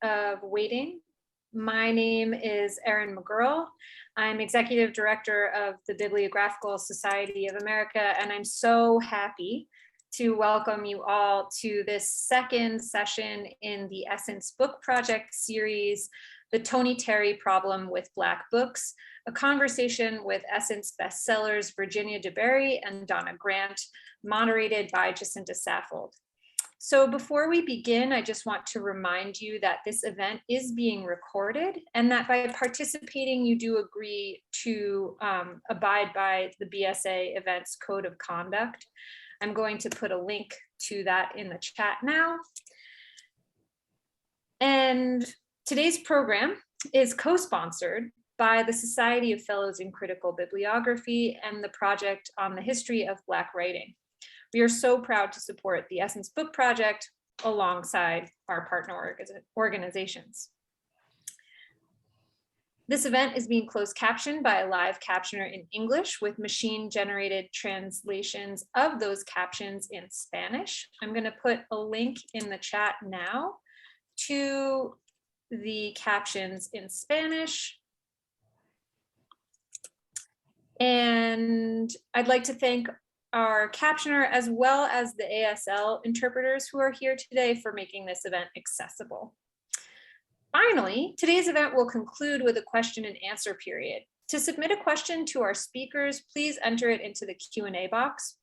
of waiting. My name is Erin McGurl. I'm Executive Director of the Bibliographical Society of America, and I'm so happy to welcome you all to this second session in the Essence Book Project series, The Toni-Terry Problem with Black Books, a conversation with Essence Bestsellers Virginia DeBerry and Donna Grant, moderated by Jacinta Saffold. So before we begin, I just want to remind you that this event is being recorded and that by participating, you do agree to abide by the BSA Events Code of Conduct. I'm going to put a link to that in the chat now. And today's program is co-sponsored by the Society of Fellows in Critical Bibliography and the Project on the History of Black Writing. We are so proud to support the Essence Book Project alongside our partner organizations. This event is being closed captioned by a live captioner in English with machine-generated translations of those captions in Spanish. I'm going to put a link in the chat now to the captions in Spanish. And I'd like to thank our captioner, as well as the ASL interpreters who are here today for making this event accessible. Finally, today's event will conclude with a question and answer period. To submit a question to our speakers, please enter it into the Q&A box.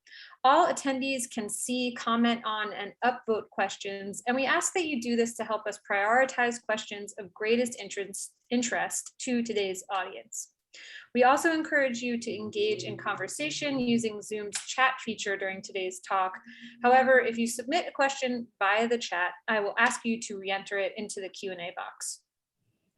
All attendees can see, comment on, and upvote questions, and we ask that you do this to help us prioritize questions of greatest interest to today's audience. We also encourage you to engage in conversation using Zoom's chat feature during today's talk. However, if you submit a question via the chat, I will ask you to re-enter it into the Q&A box.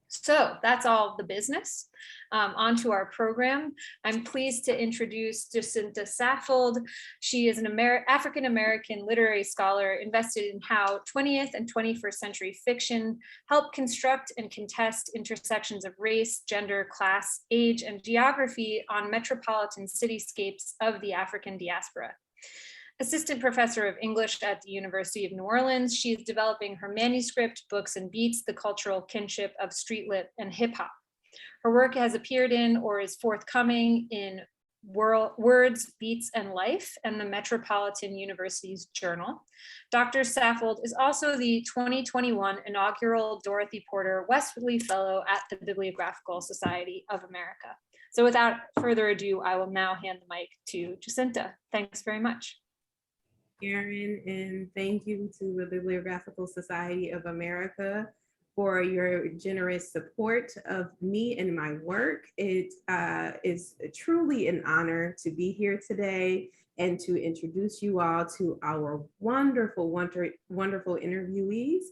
So that's all the business. Onto our program. I'm pleased to introduce Jacinta Saffold. She is an African-American literary scholar invested in how 20th and 21st century fiction help construct and contest intersections of race, gender, class, age, and geography on metropolitan cityscapes of the African diaspora. Assistant professor of English at the University of New Orleans, she is developing her manuscript, Books and Beats, The Cultural Kinship of Street Lit and Hip Hop. Her work has appeared in or is forthcoming in Words, Beats, and Life and the Metropolitan University's Journal. Dr. Saffold is also the 2021 inaugural Dorothy Porter Westwoodley Fellow at the Bibliographical Society of America. So without further ado, I will now hand the mic to Jacinta. Thanks very much. Erin, and thank you to the Bibliographical Society of America for your generous support of me and my work. It is truly an honor to be here today and to introduce you all to our wonderful interviewees.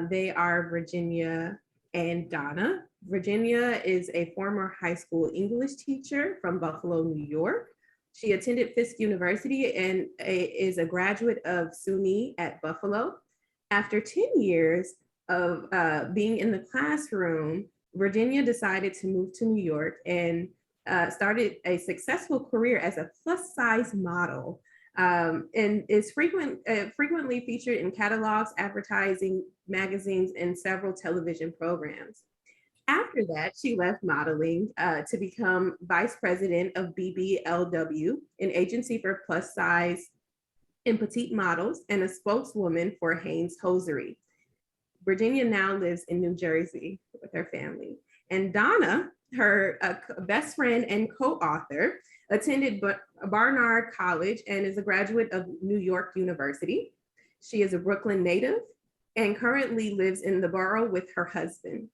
They are Virginia and Donna. Virginia is a former high school English teacher from Buffalo, New York. She attended Fisk University and is a graduate of SUNY at Buffalo. After 10 years of being in the classroom, Virginia decided to move to New York and started a successful career as a plus-size model, and is frequently featured in catalogs, advertising, magazines, and several television programs. After that, she left modeling to become vice president of BBLW, an agency for plus size and petite models, and a spokeswoman for Hanes Hosiery. Virginia now lives in New Jersey with her family. And Donna, her best friend and co-author, attended Barnard College and is a graduate of New York University. She is a Brooklyn native and currently lives in the borough with her husband.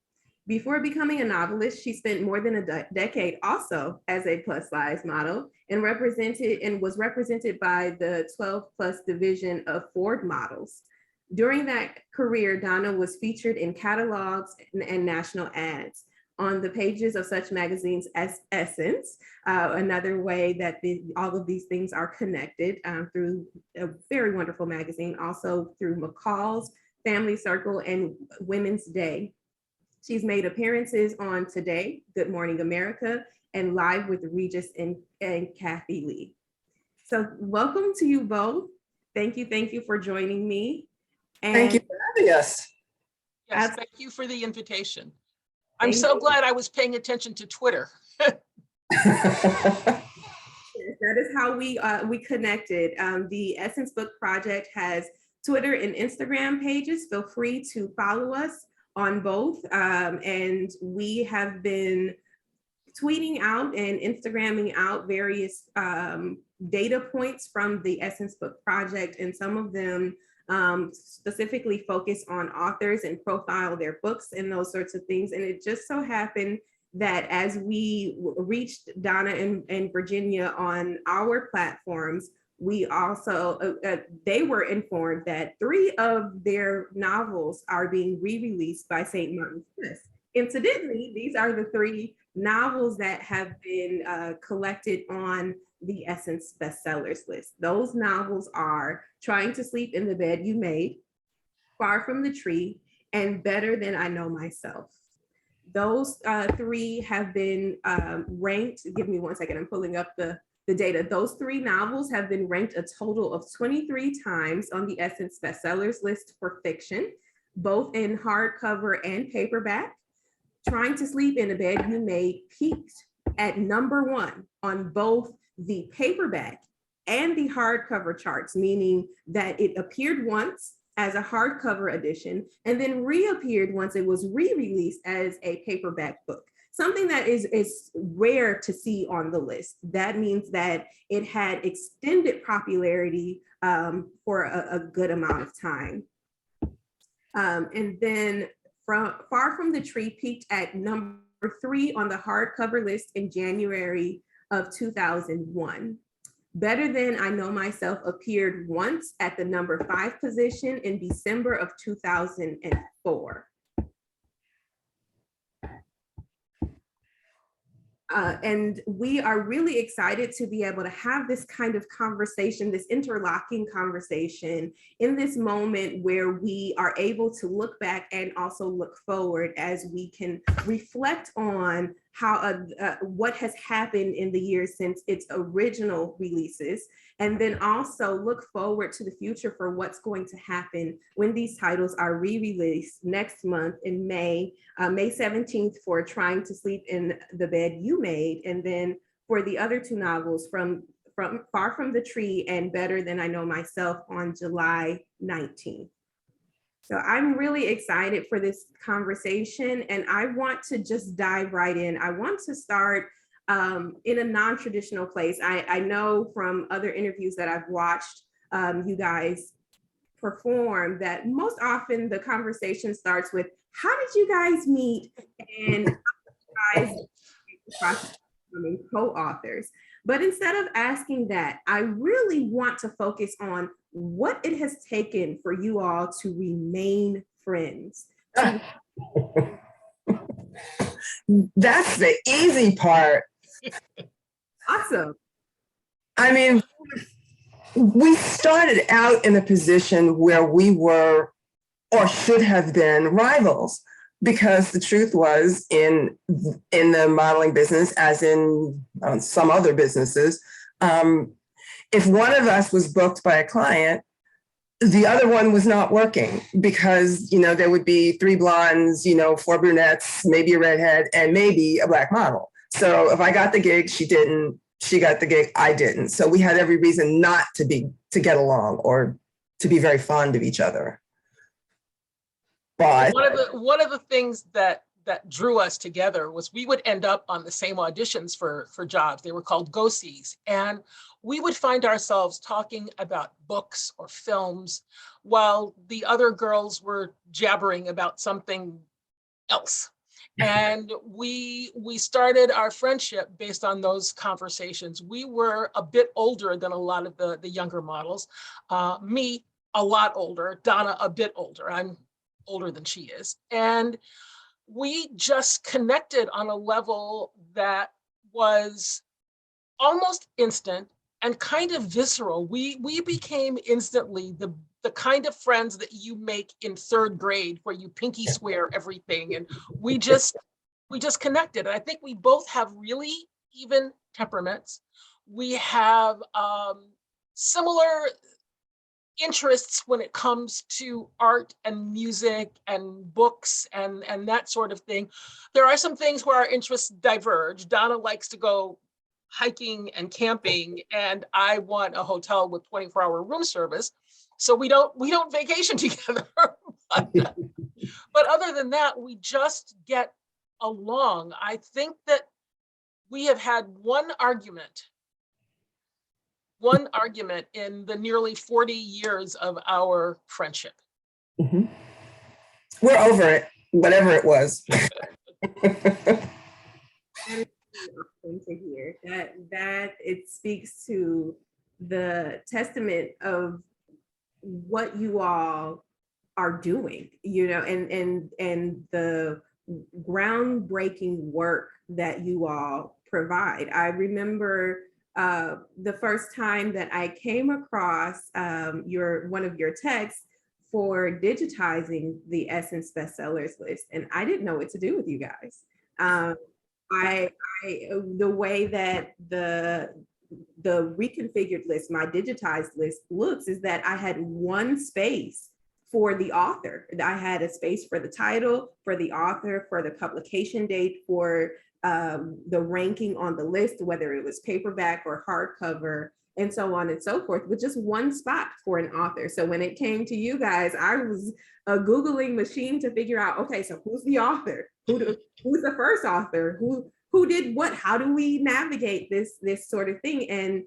Before becoming a novelist, she spent more than a decade also as a plus size model and was represented by the 12 plus division of Ford Models. During that career, Donna was featured in catalogs and national ads on the pages of such magazines as Essence, another way that all of these things are connected through a very wonderful magazine, also through McCall's, Family Circle, and Women's Day. She's made appearances on Today, Good Morning America, and Live with Regis and Kathy Lee. So welcome to you both. Thank you for joining me. And thank you for having us. Yes, thank you for the invitation. I'm Thank so you. glad I was paying attention to Twitter. That is how we connected. The Essence Book Project has Twitter and Instagram pages. Feel free to follow us on both. And we have been tweeting out and Instagramming out various data points from the Essence Book Project, and some of them specifically focus on authors and profile their books and those sorts of things. And it just so happened that as we reached Donna and Virginia on our platforms, we also, they were informed that 3 of their novels are being re-released by St. Martin's Press. Incidentally, these are the 3 novels that have been collected on the Essence Bestsellers List. Those novels are Trying to Sleep in the Bed You Made, Far from the Tree, and Better Than I Know Myself. Those 3 have been ranked. Give me one second, I'm pulling up the data. Those 3 novels have been ranked a total of 23 times on the Essence Bestsellers List for fiction, both in hardcover and paperback. Trying to Sleep in a Bed You Made peaked at #1 on both the paperback and the hardcover charts, meaning that it appeared once as a hardcover edition and then reappeared once it was re-released as a paperback book. Something that is rare to see on the list. That means that it had extended popularity for a good amount of time. And then Far from the Tree peaked at #3 on the hardcover list in January of 2001. Better Than I Know Myself appeared once at the #5 position in December of 2004. And we are really excited to be able to have this kind of conversation, this interlocking conversation in this moment where we are able to look back and also look forward as we can reflect on how what has happened in the years since its original releases, and then also look forward to the future for what's going to happen when these titles are re-released next month in May 17th for Trying to Sleep in the Bed You Made, and then for the other 2 novels from Far from the Tree and Better Than I Know Myself on July 19th. So I'm really excited for this conversation, and I want to just dive right in. I want to start in a non-traditional place. I know from other interviews that I've watched you guys perform that most often the conversation starts with, how did you guys meet? And how did you guys becoming co-authors? But instead of asking that, I really want to focus on what it has taken for you all to remain friends. That's the easy part. Awesome. I mean, we started out in a position where we were, or should have been, rivals, because the truth was in the modeling business, as in some other businesses, if one of us was booked by a client, the other one was not working because, there would be 3 blondes, 4 brunettes, maybe a redhead, and maybe a black model. So if I got the gig, she didn't. She got the gig, I didn't. So we had every reason not to get along or to be very fond of each other. But one of the things that drew us together was we would end up on the same auditions for jobs. They were called go-sees. And we would find ourselves talking about books or films while the other girls were jabbering about something else. And we started our friendship based on those conversations. We were a bit older than a lot of the younger models. Me, a lot older. Donna, a bit older. I'm older than she is. And we just connected on a level that was almost instant and kind of visceral. We became instantly the kind of friends that you make in 3rd grade where you pinky swear everything. And we just connected. And I think we both have really even temperaments. We have similar interests when it comes to art and music and books and that sort of thing. There are some things where our interests diverge. Donna likes to go hiking and camping, and I want a hotel with 24-hour room service. So we don't vacation together. But other than that, we just get along. I think that we have had one argument in the nearly 40 years of our friendship. Mhm. We're over it, whatever it was. To hear that it speaks to the testament of what you all are doing, you know, and the groundbreaking work that you all provide. I remember the first time that I came across one of your texts for digitizing the Essence Bestsellers List, and I didn't know what to do with you guys. The way that the reconfigured list, my digitized list looks, is that I had one space for the author. I had a space for the title, for the author, for the publication date, for the ranking on the list, whether it was paperback or hardcover, and so on and so forth, with just one spot for an author. So when it came to you guys, I was a Googling machine to figure out, okay, so who's the author? Who's the first author? Who did what? How do we navigate this sort of thing? And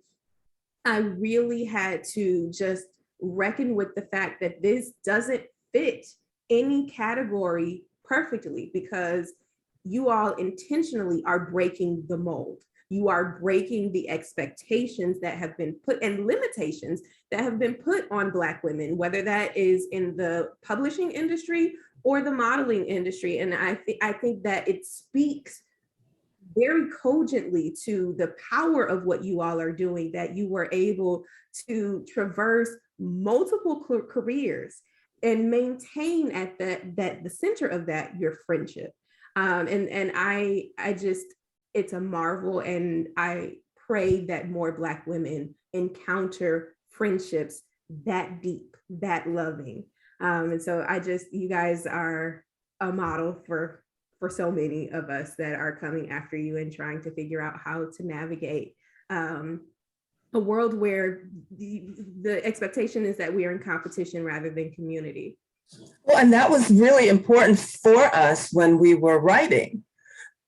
I really had to just reckon with the fact that this doesn't fit any category perfectly, because you all intentionally are breaking the mold. You are breaking the expectations that have been put and limitations that have been put on Black women, whether that is in the publishing industry or the modeling industry. And I think that it speaks very cogently to the power of what you all are doing, that you were able to traverse multiple careers and maintain at the center of that your friendship. And I just, it's a marvel, and I pray that more Black women encounter friendships that deep, that loving. And so you guys are a model for so many of us that are coming after you and trying to figure out how to navigate a world where the expectation is that we are in competition rather than community. Well, and that was really important for us when we were writing.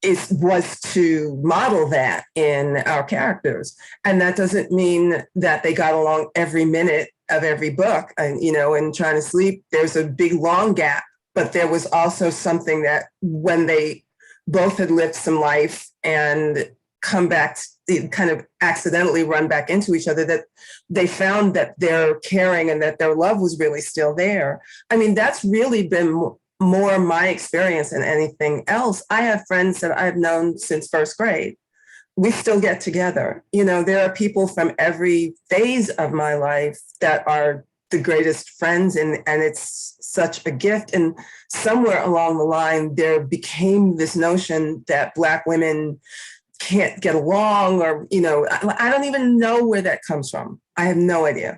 It was to model that in our characters. And that doesn't mean that they got along every minute of every book. And, you know, in Trying to Sleep, there's a big, long gap, but there was also something that when they both had lived some life and come back, kind of accidentally run back into each other, that they found that their caring and that their love was really still there. I mean, that's really been more my experience than anything else. I have friends that I've known since first grade. We still get together. You know, there are people from every phase of my life that are the greatest friends, and it's such a gift. And somewhere along the line, there became this notion that Black women can't get along, or, you know, I don't even know where that comes from. I have no idea.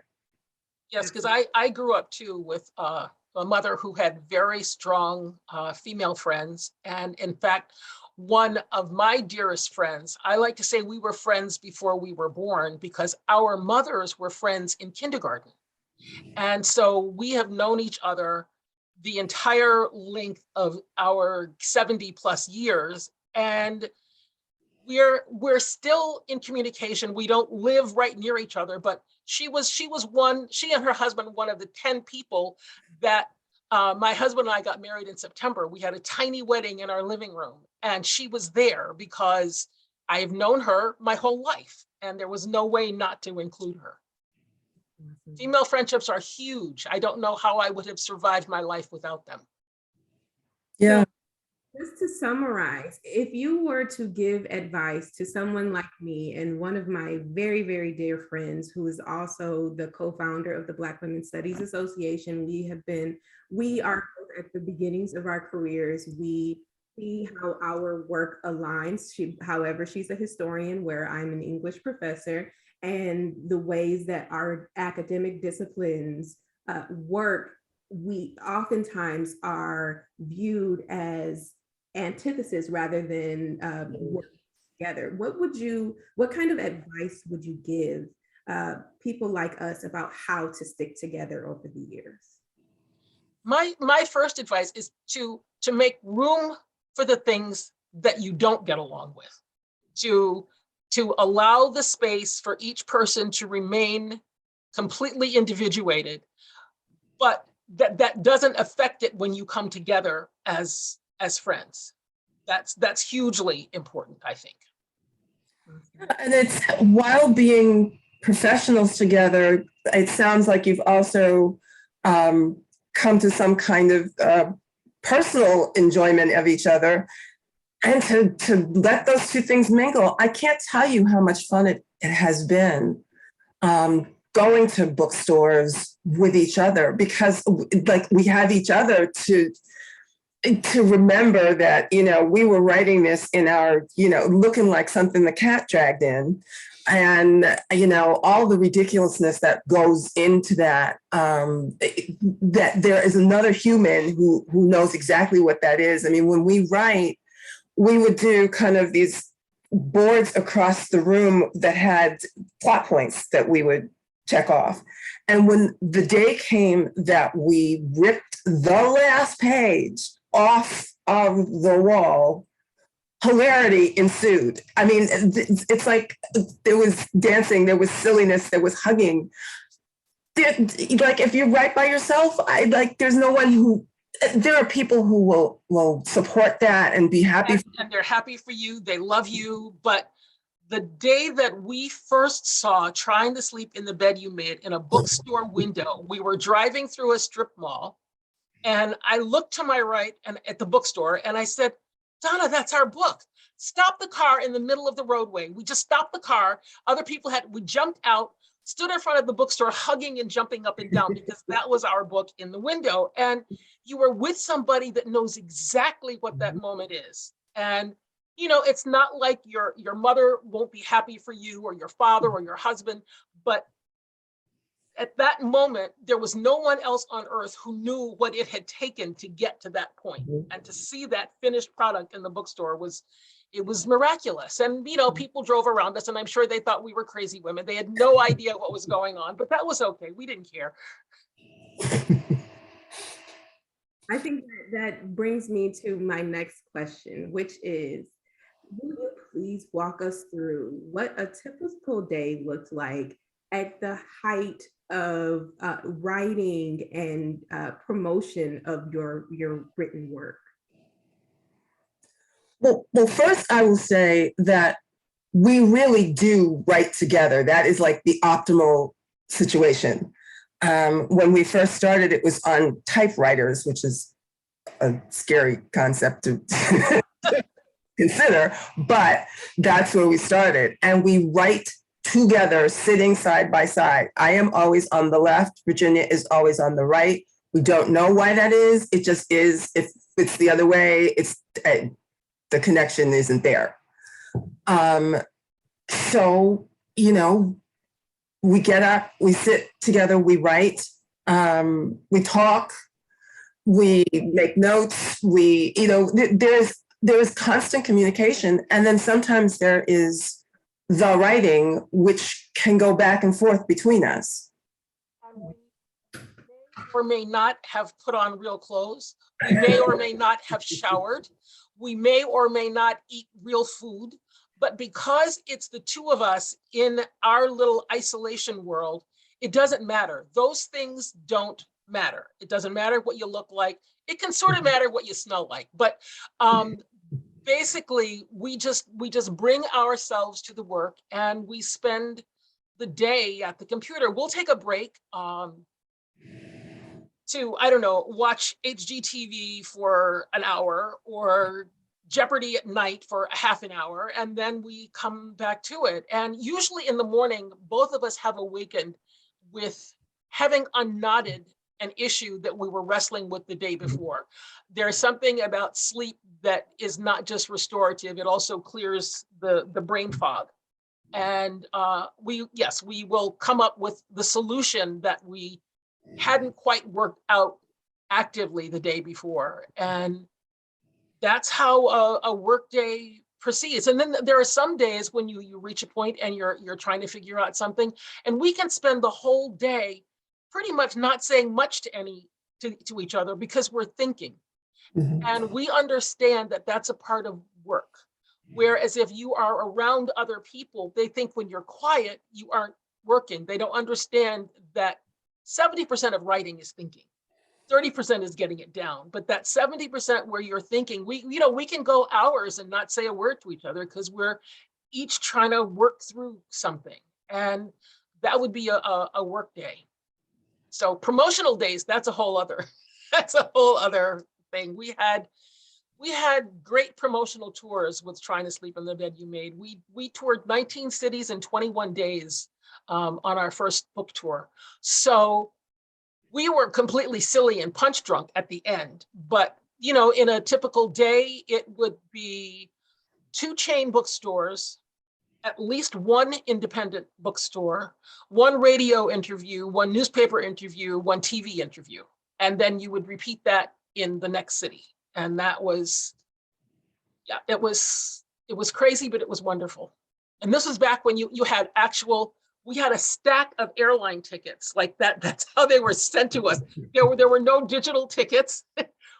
Yes, because I grew up too with a mother who had very strong female friends. And in fact, one of my dearest friends, I like to say we were friends before we were born, because our mothers were friends in kindergarten. And so we have known each other the entire length of our 70 plus years. And we're still in communication. We don't live right near each other, but she and her husband, one of the 10 people that my husband and I got married in September. We had a tiny wedding in our living room, and she was there because I've known her my whole life, and there was no way not to include her. Female friendships are huge. I don't know how I would have survived my life without them. Yeah. Just to summarize, if you were to give advice to someone like me and one of my very, very dear friends, who is also the co-founder of the Black Women's Studies Association, we are at the beginnings of our careers. We see how our work aligns. However, she's a historian where I'm an English professor. and the ways that our academic disciplines work, we oftentimes are viewed as antithesis rather than working together. What kind of advice would you give people like us about how to stick together over the years? My first advice is to make room for the things that you don't get along with, to allow the space for each person to remain completely individuated, but that doesn't affect it when you come together as friends. That's hugely important, I think. And it's, while being professionals together, it sounds like you've also come to some kind of personal enjoyment of each other, and to let those two things mingle. I can't tell you how much fun it has been going to bookstores with each other, because like we have each other to remember that, you know, we were writing this in our, you know, looking like something the cat dragged in. And, you know, all the ridiculousness that goes into that, that there is another human who knows exactly what that is. I mean, when we write, we would do kind of these boards across the room that had plot points that we would check off. And when the day came that we ripped the last page off of the wall, hilarity ensued. I mean, it's like there was dancing, there was silliness, there was hugging. Like if you write by yourself, there's no one who, there are people who will support that and be happy. And they're happy for you, they love you. But the day that we first saw Trying to Sleep in the Bed You Made in a bookstore window, we were driving through a strip mall, and I looked to my right and at the bookstore, and I said, Donna, that's our book. Stop the car in the middle of the roadway. We just stopped the car. Other people we jumped out, stood in front of the bookstore, hugging and jumping up and down, because that was our book in the window. And you were with somebody that knows exactly what that moment is. And, you know, it's not like your mother won't be happy for you, or your father or your husband, but at that moment, there was no one else on earth who knew what it had taken to get to that point. And to see that finished product in the bookstore was miraculous. And, you know, people drove around us, and I'm sure they thought we were crazy women. They had no idea what was going on, but that was okay. We didn't care. I think that brings me to my next question, which is, will you please walk us through what a typical day looked like at the height of writing and promotion of your written work? Well, first I will say that we really do write together. That is like the optimal situation. When we first started, it was on typewriters, which is a scary concept to consider, but that's where we started. And we write together, sitting side by side. I am always on the left. Virginia is always on the right. We don't know why that is. It just is. If it's the other way, the connection isn't there. So, you know, we get up, we sit together, we write, we talk, we make notes, you know, there's constant communication. And then sometimes there is the writing, which can go back and forth between us. Or may not have put on real clothes. We may or may not have showered. We may or may not eat real food. But because it's the two of us in our little isolation world, it doesn't matter. Those things don't matter. It doesn't matter what you look like. It can sort of matter what you smell like. But basically, we just bring ourselves to the work, and we spend the day at the computer. We'll take a break to, I don't know, watch HGTV for an hour, or Jeopardy at night for a half an hour, and then we come back to it. And usually in the morning, both of us have awakened with having unknotted an issue that we were wrestling with the day before. There's something about sleep that is not just restorative, it also clears the brain fog. And we will come up with the solution that we hadn't quite worked out actively the day before. And that's how a work day proceeds. And then there are some days when you reach a point and you're trying to figure out something, and we can spend the whole day pretty much not saying much to each other because we're thinking. And we understand that that's a part of work. Whereas if you are around other people, they think when you're quiet, you aren't working. They don't understand that 70% of writing is thinking. 30% is getting it down, but that 70% where you're thinking, we can go hours and not say a word to each other because we're each trying to work through something. And that would be a work day. So promotional days, that's a whole other thing. We had great promotional tours with Trying to Sleep in the Bed You Made. We toured 19 cities in 21 days on our first book tour. So we were completely silly and punch drunk at the end. But, in a typical day, it would be 2 chain bookstores, at least 1 independent bookstore, 1 radio interview, 1 newspaper interview, 1 TV interview. And then you would repeat that in the next city. And that was, it was crazy, but it was wonderful. And this was back when you had we had a stack of airline tickets like that. That's how they were sent to us. There were no digital tickets.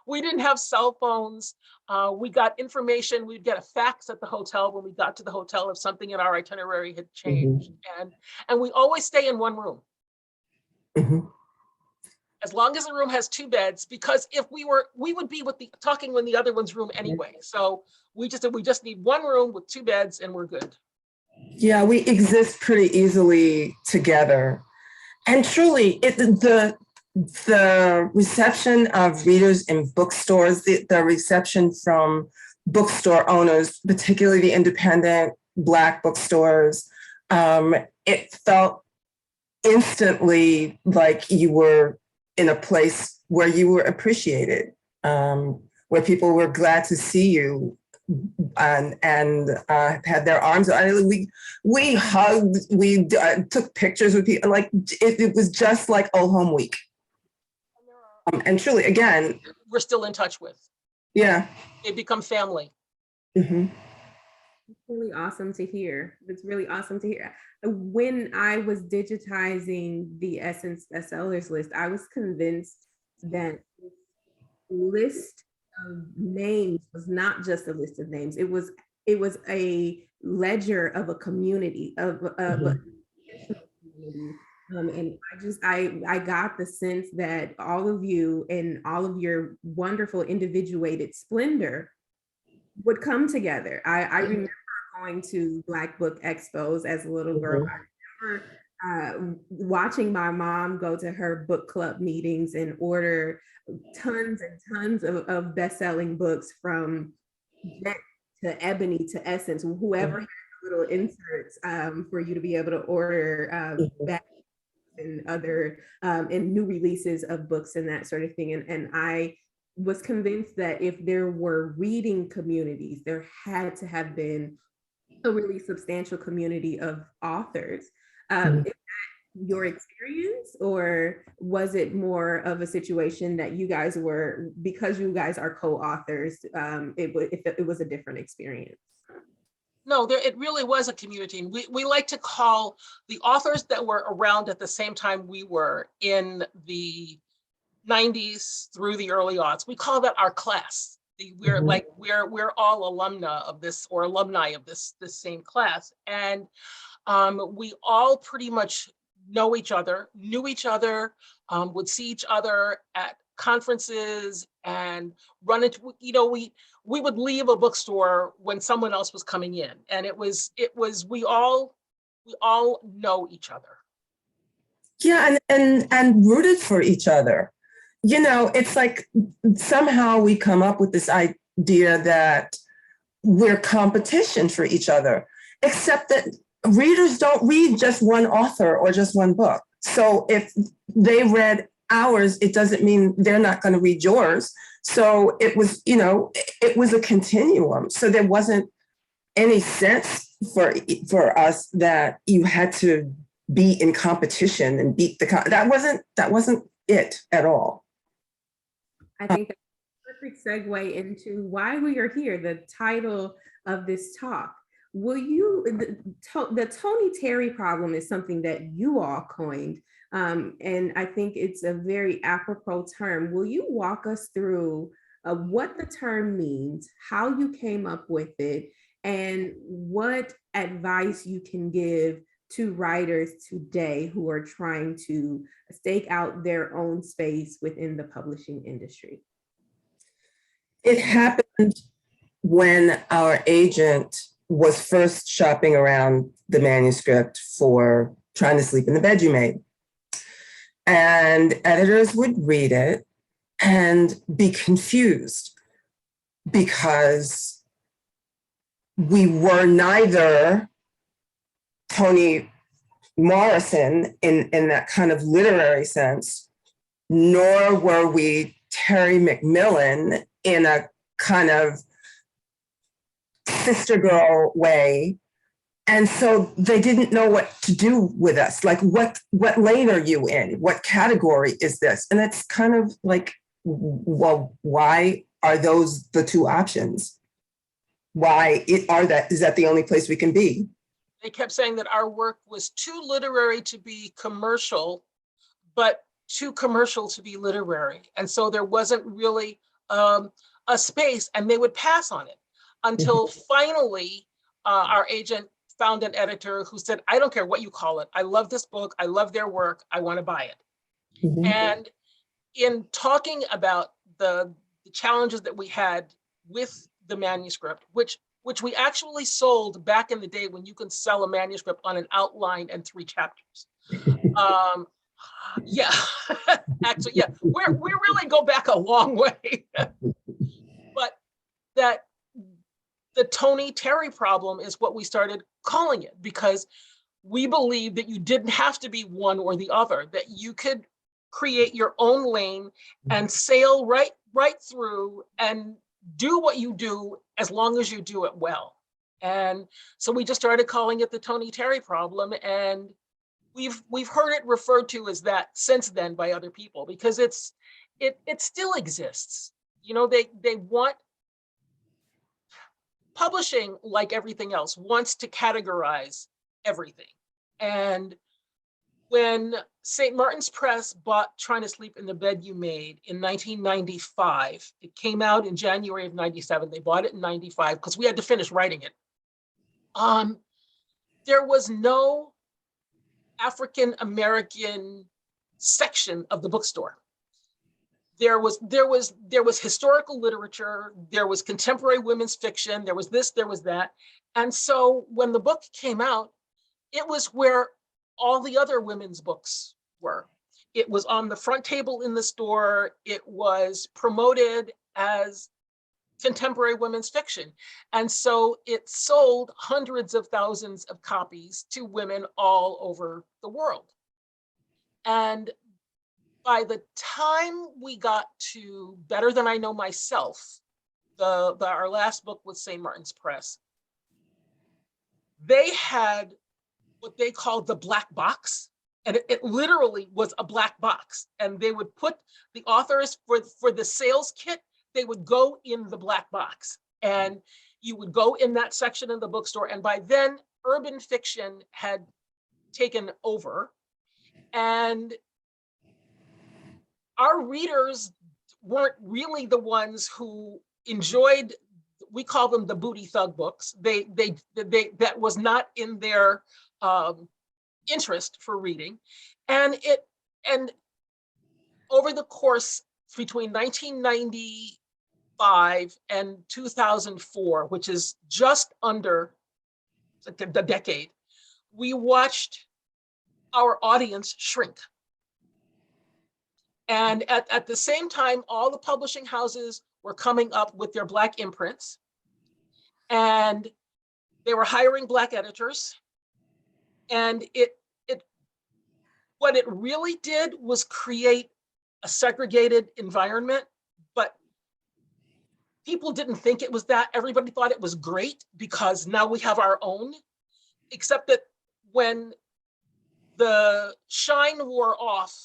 We didn't have cell phones. We got information. We'd get a fax at the hotel when we got to the hotel if something in our itinerary had changed. And we always stay in 1 room. As long as the room has 2 beds, because if we would be talking in the other one's room anyway. So we just need 1 room with 2 beds and we're good. Yeah, we exist pretty easily together. And truly, the reception of readers in bookstores, the reception from bookstore owners, particularly the independent Black bookstores, it felt instantly like you were in a place where you were appreciated, where people were glad to see you and had their arms. We hugged, we took pictures with people. Like it was just like Old Home Week. And truly, again, we're still in touch with. Yeah, it become family. It's really awesome to hear. It's really awesome to hear. When I was digitizing the Essence Bestsellers list, I was convinced that this list of names was not just a list of names. It was a ledger of a community, of a community. And I got the sense that all of you and all of your wonderful individuated splendor would come together. I remember going to Black Book Expos as a little girl. I remember watching my mom go to her book club meetings and order tons and tons of best-selling books from Janett to Ebony to Essence, whoever had little inserts for you to be able to order back and other and new releases of books and that sort of thing. And I was convinced that if there were reading communities, there had to have been a really substantial community of authors. Is that your experience, or was it more of a situation that you guys were, because you guys are co-authors, it was a different experience? No, it really was a community. And we like to call the authors that were around at the same time we were in the 90s through the early aughts, we call that our class. We're all alumni of this same class. And we all pretty much knew each other, would see each other at conferences and run into, we would leave a bookstore when someone else was coming in. And we all know each other. Yeah, and rooted for each other. It's like somehow we come up with this idea that we're competition for each other, except that readers don't read just one author or just one book. So if they read ours, it doesn't mean they're not going to read yours. So it was, it was a continuum. So there wasn't any sense for us that you had to be in competition and beat that wasn't it at all. I think that's a perfect segue into why we are here, the title of this talk. Will you, the Toni-Terry problem is something that you all coined, and I think it's a very apropos term. Will you walk us through what the term means, how you came up with it, and what advice you can give to writers today who are trying to stake out their own space within the publishing industry? It happened when our agent was first shopping around the manuscript for Trying to Sleep in the Bed You Made. And editors would read it and be confused because we were neither Toni Morrison in that kind of literary sense, nor were we Terry McMillan in a kind of sister girl way. And so they didn't know what to do with us. Like, what lane are you in? What category is this? And it's kind of like, well, why are those the two options? Is that the only place we can be? They kept saying that our work was too literary to be commercial, but too commercial to be literary. And so there wasn't really a space, and they would pass on it until finally our agent found an editor who said, I don't care what you call it. I love this book. I love their work. I want to buy it. Mm-hmm. And in talking about the challenges that we had with the manuscript, which we actually sold back in the day when you can sell a manuscript on an outline and 3 chapters. Yeah, actually, yeah, we really go back a long way. But that the Toni-Terry problem is what we started calling it, because we believe that you didn't have to be one or the other, that you could create your own lane and sail right through and do what you do as long as you do it well. And so we just started calling it the Toni-Terry problem, and we've heard it referred to as that since then by other people, because it still exists. You know, they want, publishing, like everything else, wants to categorize everything. And when St. Martin's Press bought Trying to Sleep in the Bed You Made in 1995, it came out in January of 97. They bought it in 95 because we had to finish writing it. There was no African American section of the bookstore. There was historical literature, there was contemporary women's fiction, there was this, there was that. And so when the book came out, it was where all the other women's books were. It was on the front table in the store. It was promoted as contemporary women's fiction. And so it sold hundreds of thousands of copies to women all over the world. And by the time we got to Better Than I Know Myself, our last book with St. Martin's Press, they had what they called the black box. And it literally was a black box. And they would put the authors for the sales kit, they would go in the black box. And you would go in that section of the bookstore. And by then, urban fiction had taken over. And our readers weren't really the ones who enjoyed, we call them the booty thug books. That was not in their interest for reading. And over the course between 1995 and 2004, which is just under the decade, we watched our audience shrink. And at the same time, all the publishing houses were coming up with their Black imprints, and they were hiring Black editors. And what it really did was create a segregated environment. But people didn't think it was that. Everybody thought it was great because now we have our own, except that when the shine wore off,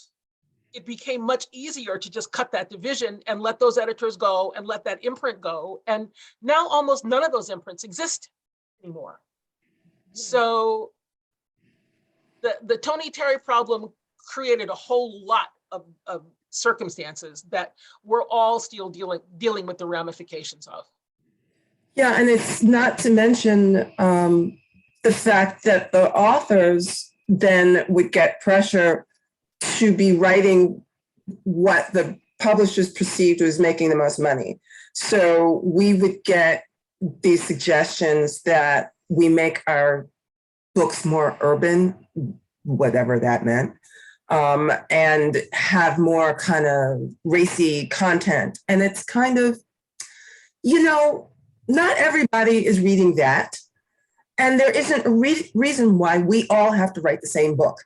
it became much easier to just cut that division and let those editors go and let that imprint go. And now almost none of those imprints exist anymore. So the Toni-Terry problem created a whole lot of circumstances that we're all still dealing with the ramifications of. Yeah, and it's not to mention the fact that the authors then would get pressure to be writing what the publishers perceived was making the most money. So we would get these suggestions that we make our books more urban, whatever that meant, and have more kind of racy content. And it's kind of, not everybody is reading that. And there isn't a reason why we all have to write the same book.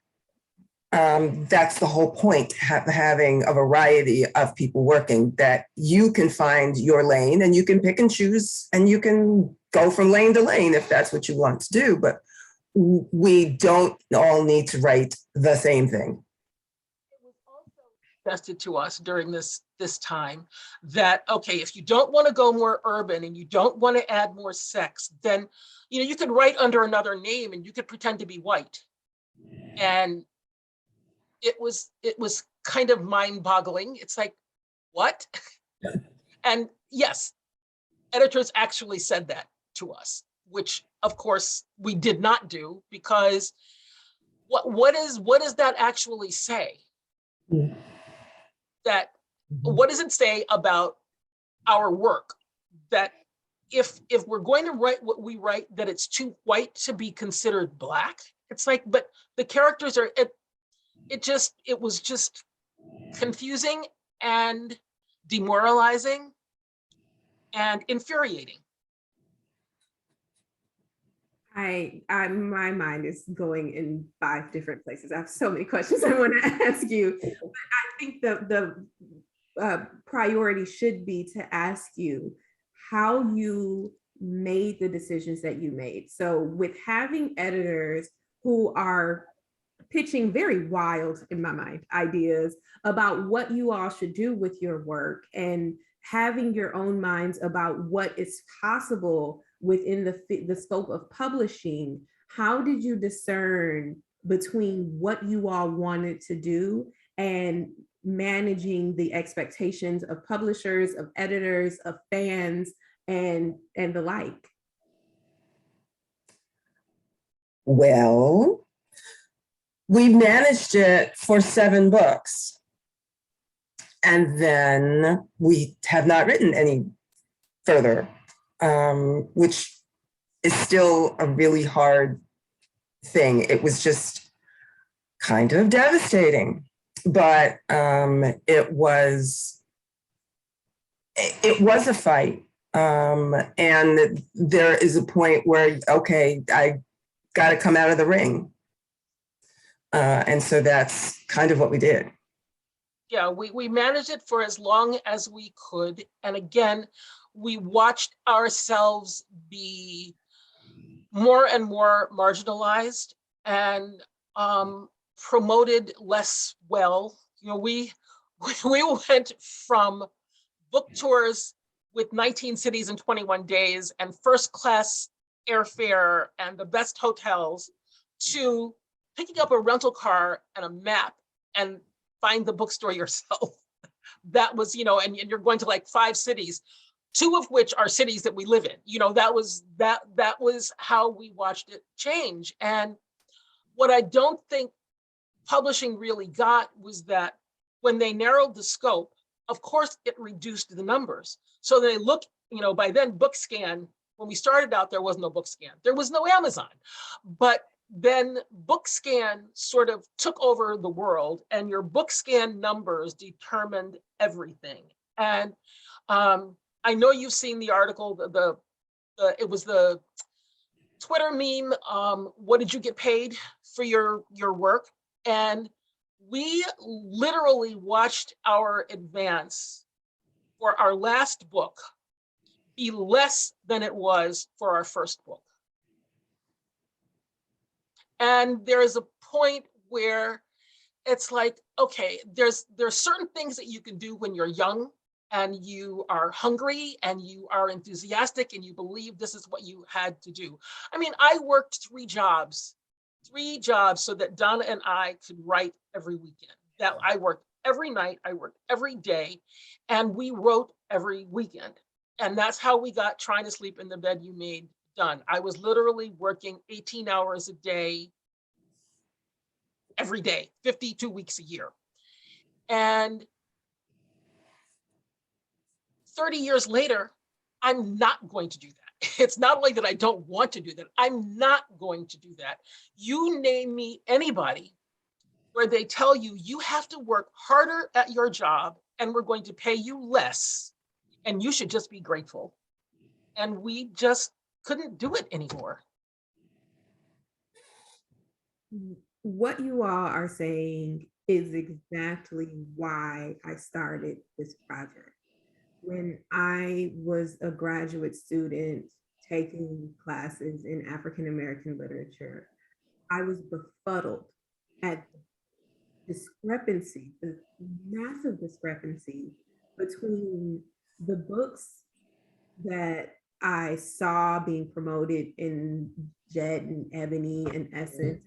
That's the whole point, having a variety of people working, that you can find your lane and you can pick and choose and you can go from lane to lane if that's what you want to do. But we don't all need to write the same thing. It was also suggested to us during this time that, okay, if you don't want to go more urban and you don't want to add more sex, then you could write under another name and you could pretend to be white. And it was kind of mind-boggling. It's like, what? And yes, editors actually said that to us, which of course we did not do, because what does that actually say? Mm. That what does it say about our work? That if we're going to write what we write, that it's too white to be considered Black? It's like, but the characters are, it was just confusing and demoralizing and infuriating. My mind is going in 5 different places. I have so many questions I want to ask you. But I think the priority should be to ask you how you made the decisions that you made. So with having editors who are pitching very wild, in my mind, ideas about what you all should do with your work, and having your own minds about what is possible within the scope of publishing, how did you discern between what you all wanted to do and managing the expectations of publishers, of editors, of fans, and the like? Well, we managed it for 7 books. And then we have not written any further, which is still a really hard thing. It was just kind of devastating, but it was a fight. And there is a point where, okay, I got to come out of the ring. And so that's kind of what we did. Yeah, we managed it for as long as we could. And again, we watched ourselves be more and more marginalized and promoted less well. We went from book tours with 19 cities in 21 days and first class airfare and the best hotels to picking up a rental car and a map and find the bookstore yourself. That was, and you're going to like 5 cities, 2 of which are cities that we live in. That was how we watched it change. And what I don't think publishing really got was that when they narrowed the scope, of course it reduced the numbers. So they look, by then BookScan, when we started out, there was no BookScan. There was no Amazon. But then BookScan sort of took over the world, and your BookScan numbers determined everything. And I know you've seen the article, it was the Twitter meme, what did you get paid for your work? And we literally watched our advance for our last book be less than it was for our first book. And there is a point where it's like, okay, there's certain things that you can do when you're young and you are hungry and you are enthusiastic and you believe this is what you had to do. I mean, I worked 3 jobs so that Donna and I could write every weekend. That I worked every night, I worked every day, and we wrote every weekend. And that's how we got Trying to Sleep in the Bed You Made done. I was literally working 18 hours a day, every day, 52 weeks a year. And 30 years later, I'm not going to do that. It's not only that I don't want to do that, I'm not going to do that. You name me anybody where they tell you, you have to work harder at your job and we're going to pay you less and you should just be grateful. And we just couldn't do it anymore. What you all are saying is exactly why I started this project. When I was a graduate student taking classes in African American literature, I was befuddled at the discrepancy, the massive discrepancy between the books that I saw being promoted in Jet and Ebony and Essence.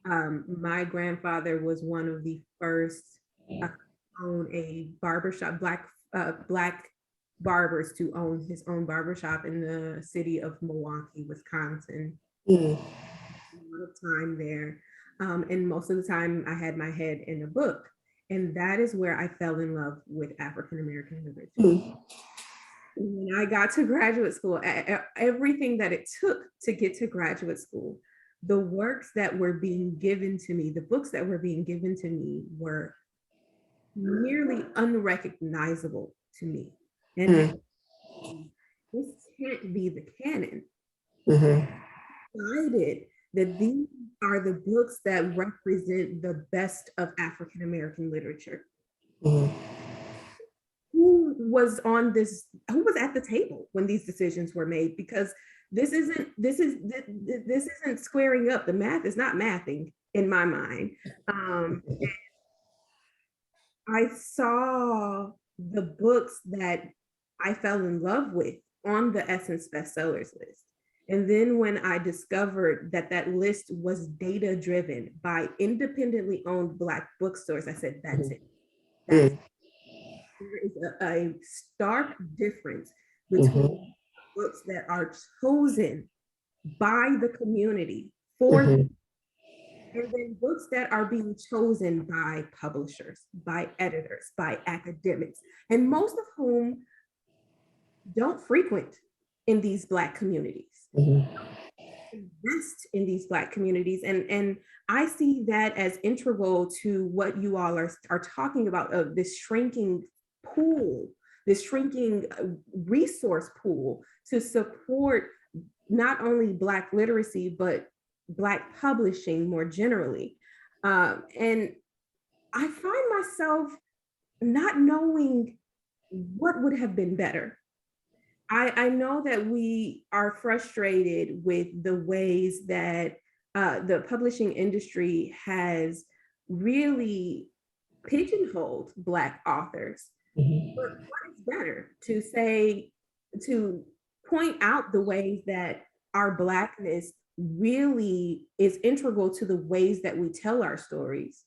My grandfather was one of the first own a barbershop, black barbers to own his own barbershop in the city of Milwaukee, Wisconsin. A lot of time there. And most of the time I had my head in a book. And that is where I fell in love with African American literature. When I got to graduate school, everything that it took to get to graduate school, the works that were being given to me, the books that were being given to me were nearly unrecognizable to me. And this can't be the canon. Decided that these are the books that represent the best of African American literature. Who was at the table when these decisions were made? Because this isn't squaring up. The math is not mathing in my mind. I saw the books that I fell in love with on the Essence Bestsellers list. And then when I discovered that that list was data driven by independently owned Black bookstores, I said, that's it. There is a stark difference between books that are chosen by the community for them, and then books that are being chosen by publishers, by editors, by academics, and most of whom don't frequent in these Black communities. Invest in these Black communities. And I see that as integral to what you all are talking about, this shrinking pool, this shrinking resource pool to support not only Black literacy, but Black publishing more generally. And I find myself not knowing what would have been better. I know that we are frustrated with the ways that the publishing industry has really pigeonholed Black authors. But what is better to point out the ways that our Blackness really is integral to the ways that we tell our stories,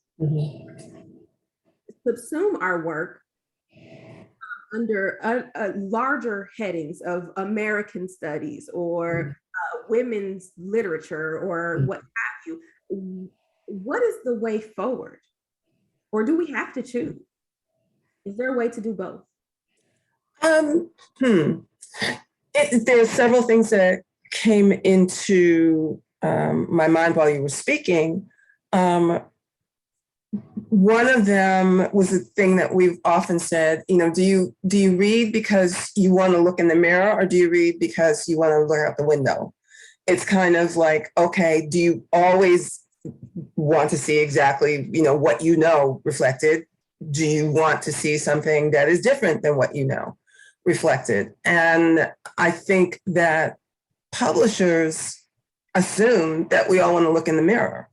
subsume our work under larger headings of American studies or women's literature or what have you. What is the way forward? Or do we have to choose? Is there a way to do both? There's several things that came into my mind while you were speaking. One of them was a thing that we've often said, do you read because you want to look in the mirror, or do you read because you want to look out the window? It's kind of like, okay, do you always want to see exactly, what you know reflected? Do you want to see something that is different than what you know? reflected. And I think that publishers assume that we all want to look in the mirror.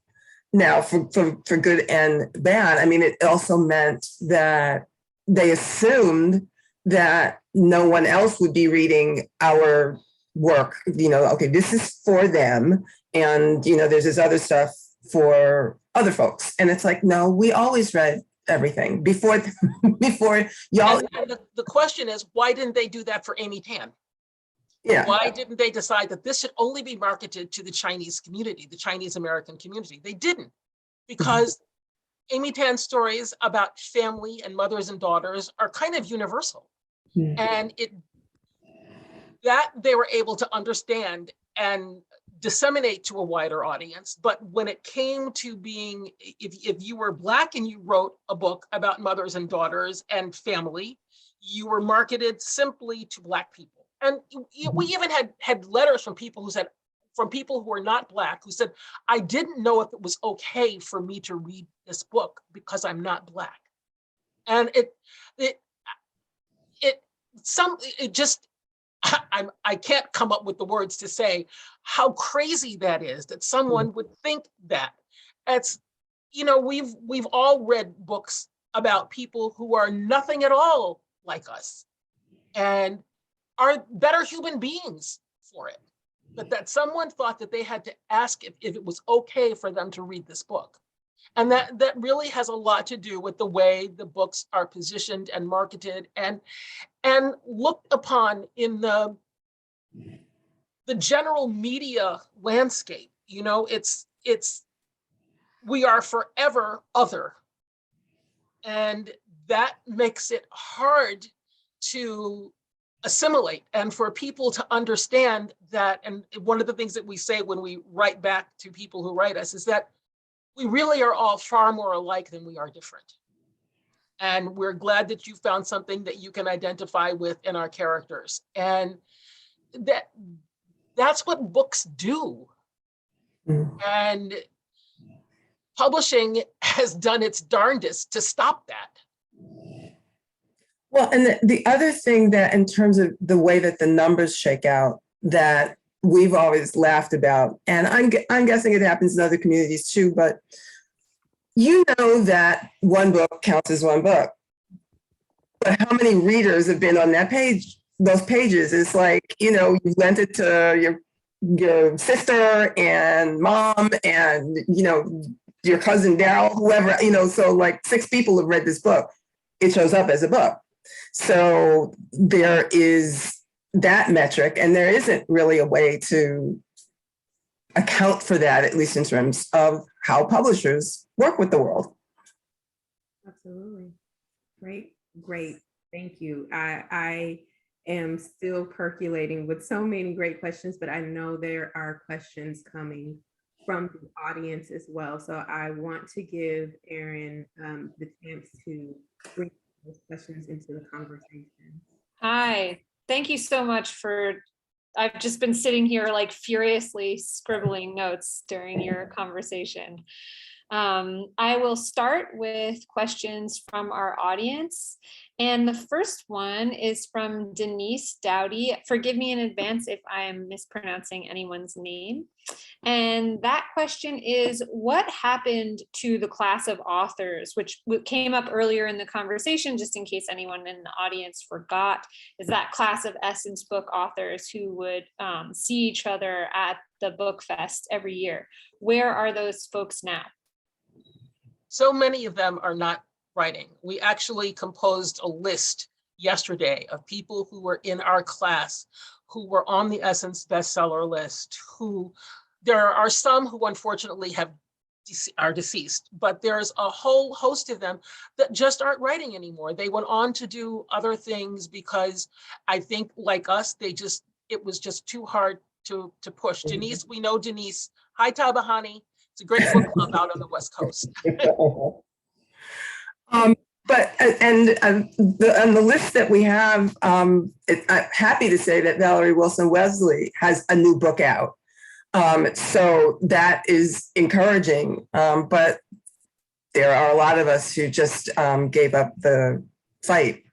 Now, for good and bad, I mean, it also meant that they assumed that no one else would be reading our work. Okay, this is for them. And, there's this other stuff for other folks. And it's like, no, we always read everything before y'all. And the question is, why didn't they do that for Amy Tan? Yeah. Why didn't they decide that this should only be marketed to the Chinese community, the Chinese American community? They didn't, because Amy Tan's stories about family and mothers and daughters are kind of universal. And that they were able to understand and disseminate to a wider audience. But when it came to being, if you were Black and you wrote a book about mothers and daughters and family, you were marketed simply to Black people. And we even had letters from people who are not Black, who said, I didn't know if it was okay for me to read this book because I'm not Black. And I can't come up with the words to say how crazy that is, that someone would think that. It's, we've all read books about people who are nothing at all like us and are better human beings for it. But that someone thought that they had to ask if it was okay for them to read this book. And that really has a lot to do with the way the books are positioned and marketed and looked upon in the general media landscape. We are forever other. And that makes it hard to assimilate and for people to understand that. And one of the things that we say when we write back to people who write us is that we really are all far more alike than we are different. And we're glad that you found something that you can identify with in our characters. And that's what books do. And publishing has done its darndest to stop that. Well, and the other thing that in terms of the way that the numbers shake out, that we've always laughed about, and I'm guessing it happens in other communities too, but that one book counts as one book. But how many readers have been on that page, those pages? It's like, you lent it to your sister and mom and, your cousin Daryl, whoever, so like 6 people have read this book. It shows up as a book. So there is that metric, and there isn't really a way to account for that, at least in terms of how publishers work with the world. Absolutely. Great. Thank you. I am still percolating with so many great questions, but I know there are questions coming from the audience as well. So I want to give Erin the chance to bring those questions into the conversation. Hi, thank you so much I've just been sitting here like furiously scribbling notes during your conversation. I will start with questions from our audience. And the first one is from Denise Dowdy. Forgive me in advance if I'm mispronouncing anyone's name. And that question is, what happened to the class of authors, which came up earlier in the conversation, just in case anyone in the audience forgot, is that class of Essence book authors who would see each other at the book fest every year. Where are those folks now? So many of them are not writing. We actually composed a list yesterday of people who were in our class, who were on the Essence Bestseller List, there are some who unfortunately are deceased, but there's a whole host of them that just aren't writing anymore. They went on to do other things because I think, like us, it was just too hard to push. Denise, we know Denise. Hi, Tabahani. It's a great book club out on the West Coast. But on the list that we have, I'm happy to say that Valerie Wilson Wesley has a new book out. So that is encouraging. But there are a lot of us who just gave up the fight.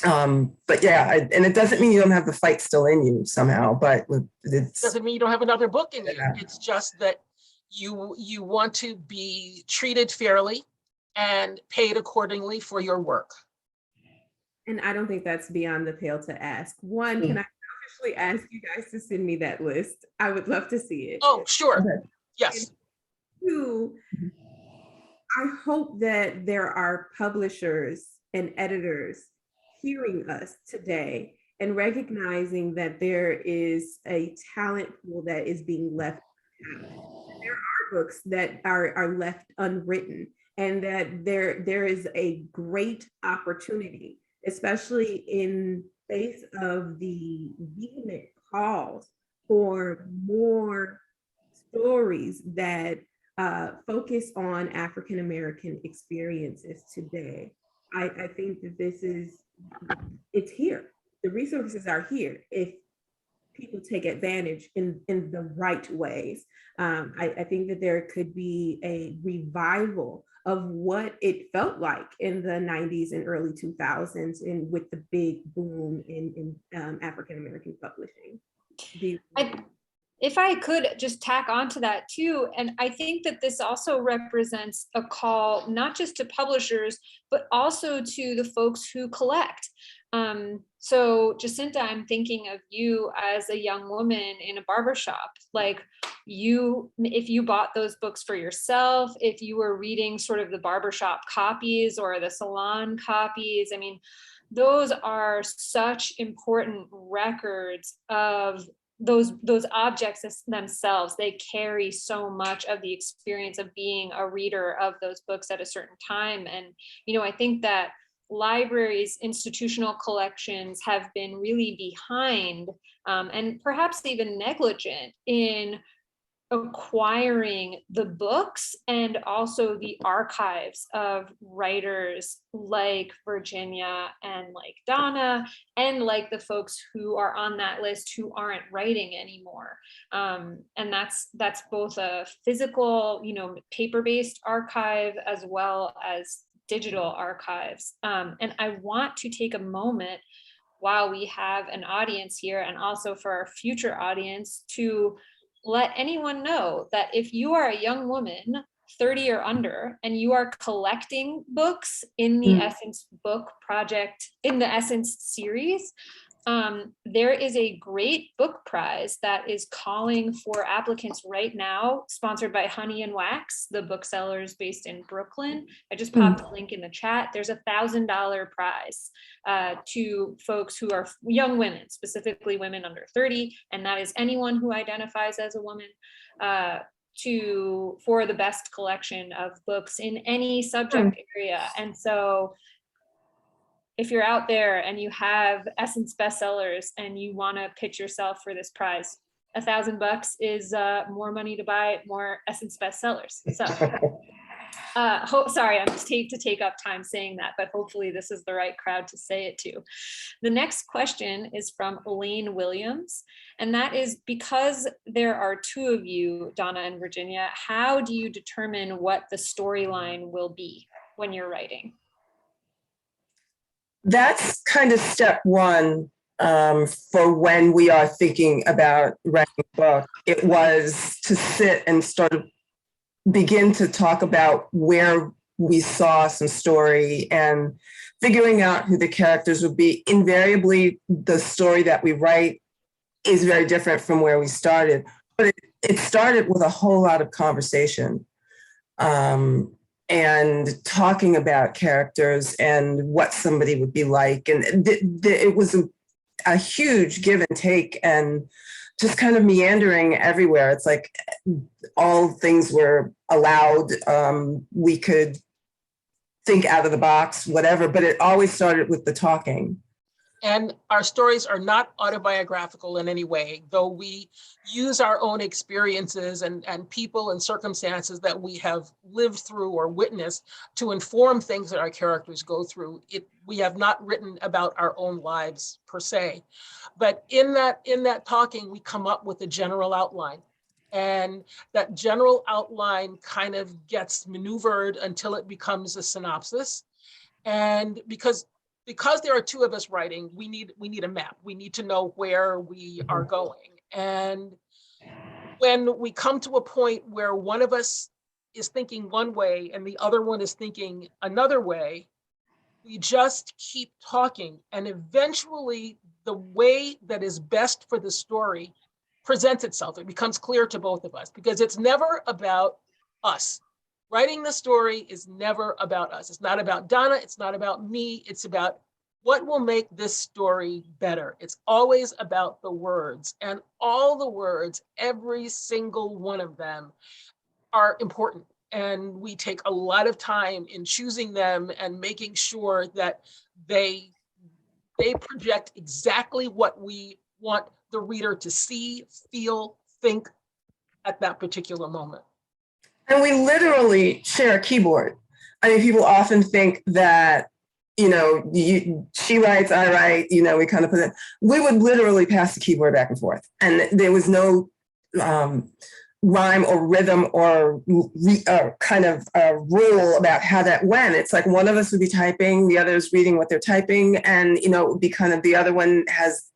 But yeah, and it doesn't mean you don't have the fight still in you somehow, but it's, Doesn't mean you don't have another book in you. Yeah. It's just that you want to be treated fairly and paid accordingly for your work. And I don't think that's beyond the pale to ask. One, can I officially ask you guys to send me that list? I would love to see it. Oh, sure. Okay. Yes. And two, I hope that there are publishers and editors hearing us today and recognizing that there is a talent pool that is being left out. There are books that are left unwritten, and that there is a great opportunity, especially in face of the vehement calls for more stories that focus on African American experiences today. I think that it's here. The resources are here if people take advantage in the right ways. I think that there could be a revival of what it felt like in the 90s and early 2000s, and with the big boom in African American publishing. If I could just tack onto that too, and I think that this also represents a call not just to publishers, but also to the folks who collect. So Jacinta, I'm thinking of you as a young woman in a barbershop. Like if you bought those books for yourself, if you were reading sort of the barbershop copies or the salon copies, I mean, those are such important records of those objects themselves. They carry so much of the experience of being a reader of those books at a certain time. And, I think that libraries, institutional collections have been really behind and perhaps even negligent in acquiring the books and also the archives of writers like Virginia and like Donna and like the folks who are on that list who aren't writing anymore. And that's both a physical, paper-based archive as well as digital archives. And I want to take a moment while we have an audience here, and also for our future audience, to let anyone know that if you are a young woman 30 or under and you are collecting books in the Essence book project, in the Essence series, there is a great book prize that is calling for applicants right now, sponsored by Honey and Wax, the booksellers based in Brooklyn. I just popped a link in the chat. There's a $1,000 prize to folks who are young women, specifically women under 30, and that is anyone who identifies as a woman, for the best collection of books in any subject area. And so if you're out there and you have Essence Bestsellers and you want to pitch yourself for this prize, $1,000 is more money to buy more Essence Bestsellers. So, sorry, I'm just to take up time saying that, but hopefully this is the right crowd to say it to. The next question is from Elaine Williams, and that is, because there are two of you, Donna and Virginia, how do you determine what the storyline will be when you're writing? That's kind of step one for when we are thinking about writing a book. It was to sit and start to begin to talk about where we saw some story and figuring out who the characters would be. Invariably, the story that we write is very different from where we started, but it started with a whole lot of conversation. And talking about characters and what somebody would be like. And it was a huge give and take and just kind of meandering everywhere. It's like all things were allowed. We could think out of the box, whatever, but it always started with the talking. And our stories are not autobiographical in any way, though we use our own experiences and people and circumstances that we have lived through or witnessed to inform things that our characters go through. We have not written about our own lives per se, but in that talking, we come up with a general outline. And that general outline kind of gets maneuvered until it becomes a synopsis. And because because there are two of us writing, we need a map. We need to know where we are going. And when we come to a point where one of us is thinking one way and the other one is thinking another way, we just keep talking. And eventually the way that is best for the story presents itself. It becomes clear to both of us, because it's never about us. Writing the story is never about us. It's not about Donna. It's not about me. It's about what will make this story better. It's always about the words, and all the words, every single one of them, are important. And we take a lot of time in choosing them and making sure that they project exactly what we want the reader to see, feel, think at that particular moment. And we literally share a keyboard. I mean, people often think that, you know, she writes, I write, you know, we kind of put it, we would literally pass the keyboard back and forth. And there was no rhyme or rhythm or kind of rule about how that went. It's like one of us would be typing, the other is reading what they're typing, and, you know, it would be kind of the other one has,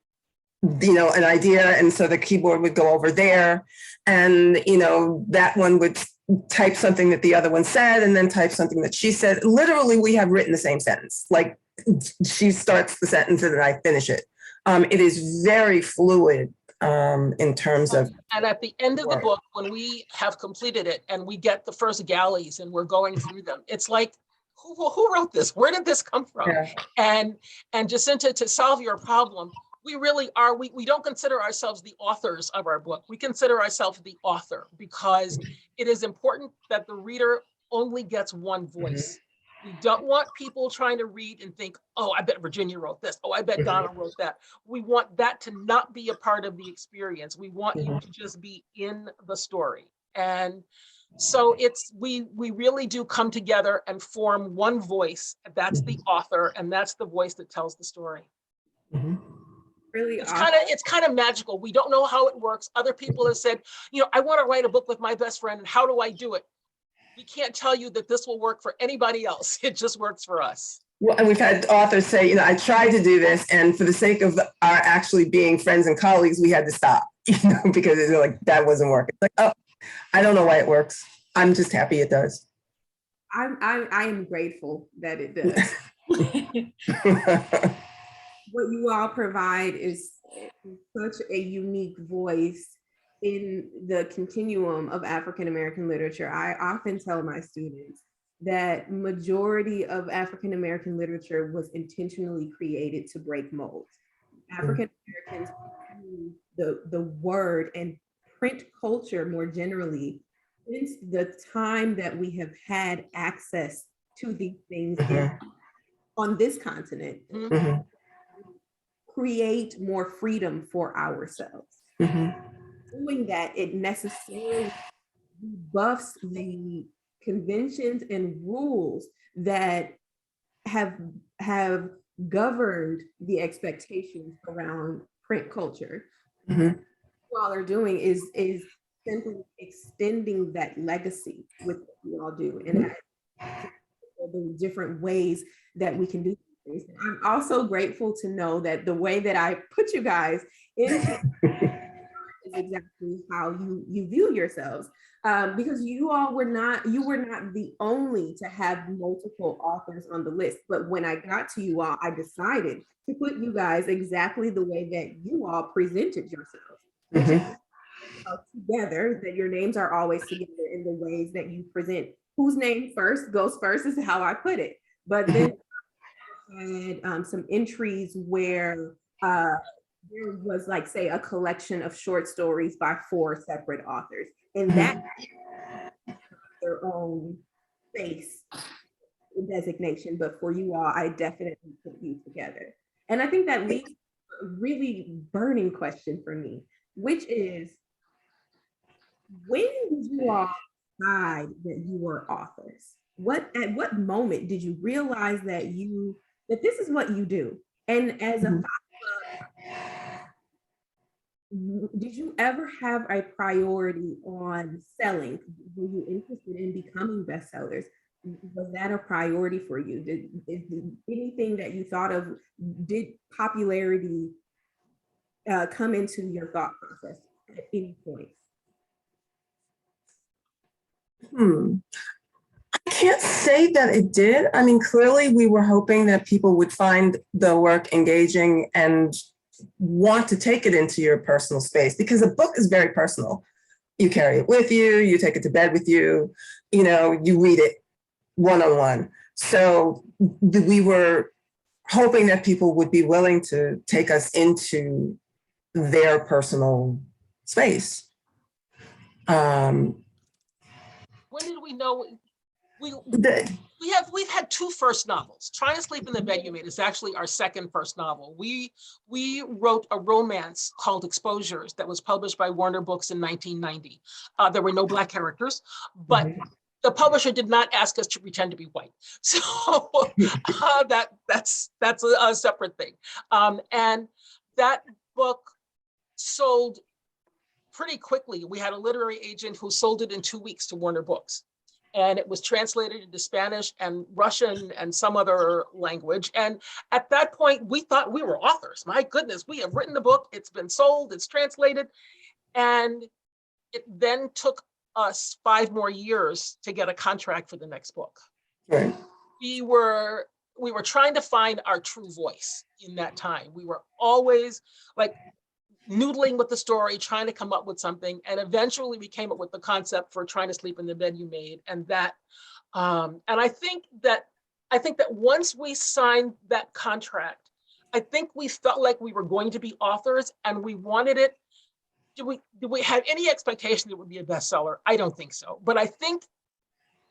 you know, an idea. And so the keyboard would go over there, and, you know, that one would type something that the other one said and then type something that she said. Literally, we have written the same sentence. Like, she starts the sentence and then I finish it. It is very fluid in terms of. And at the end of the book, when we have completed it and we get the first galleys and we're going through them, it's like, who wrote this? Where did this come from? Yeah. And Jacinta, to solve your problem, we really are, we don't consider ourselves the authors of our book. We consider ourselves the author, because it is important that the reader only gets one voice. We don't want people trying to read and think, oh, I bet Virginia wrote this. Oh, I bet Donna wrote that. We want that to not be a part of the experience. We want you to just be in the story. And so we really do come together and form one voice. That's the author, and that's the voice that tells the story. Really, it's kind of magical. We don't know how it works. Other people have said, you know, I want to write a book with my best friend, and how do I do it? We can't tell you that this will work for anybody else. It just works for us. Well, and we've had authors say, you know, I tried to do this, and for the sake of our actually being friends and colleagues, we had to stop, you know, because they're like, that wasn't working. Like, oh, I don't know why it works. I'm just happy it does. I am grateful that it does. What you all provide is such a unique voice in the continuum of African-American literature. I often tell my students that majority of African-American literature was intentionally created to break molds. African-Americans use the word and print culture more generally since the time that we have had access to these things on this continent. Create more freedom for ourselves. Doing that, it necessarily buffs the conventions and rules that have governed the expectations around print culture. What all are doing is simply extending that legacy with what you all do, and the different ways that we can do. I'm also grateful to know that the way that I put you guys into is exactly how you view yourselves, because you were not the only to have multiple authors on the list. But when I got to you all, I decided to put you guys exactly the way that you all presented yourselves, which is together, that your names are always together in the ways that you present. Whose name first goes first is how I put it. But then had some entries where there was, like, say, a collection of short stories by 4 separate authors, and that their own space designation. But for you all, I definitely put you together. And I think that leads to a really burning question for me, which is, when did you all decide that you were authors? At what moment did you realize that this is what you do? And as a did you ever have a priority on selling? Were you interested in becoming bestsellers? was that a priority for you? Did anything that you thought of, did popularity come into your thought process at any point? I can't say that it did. I mean, clearly we were hoping that people would find the work engaging and want to take it into your personal space, because a book is very personal. You carry it with you, you take it to bed with you, you read it one-on-one. So we were hoping that people would be willing to take us into their personal space. When did we know? We've had two first novels. Try and Sleep in the Bed You Made is actually our second first novel. We wrote a romance called Exposures that was published by Warner Books in 1990. There were no Black characters, but the publisher did not ask us to pretend to be white. So that's a separate thing. And that book sold pretty quickly. We had a literary agent who sold it in 2 weeks to Warner Books. And it was translated into Spanish and Russian and some other language. And at that point, we thought we were authors. My goodness, we have written the book, it's been sold, it's translated. And it then took us 5 more years to get a contract for the next book. Right. We were trying to find our true voice in that time. We were always like noodling with the story, trying to come up with something. And eventually we came up with the concept for Trying to Sleep in the Bed You Made. And that, and I think that once we signed that contract, I think we felt like we were going to be authors and we wanted it. Did we have any expectation that it would be a bestseller? I don't think so. But I think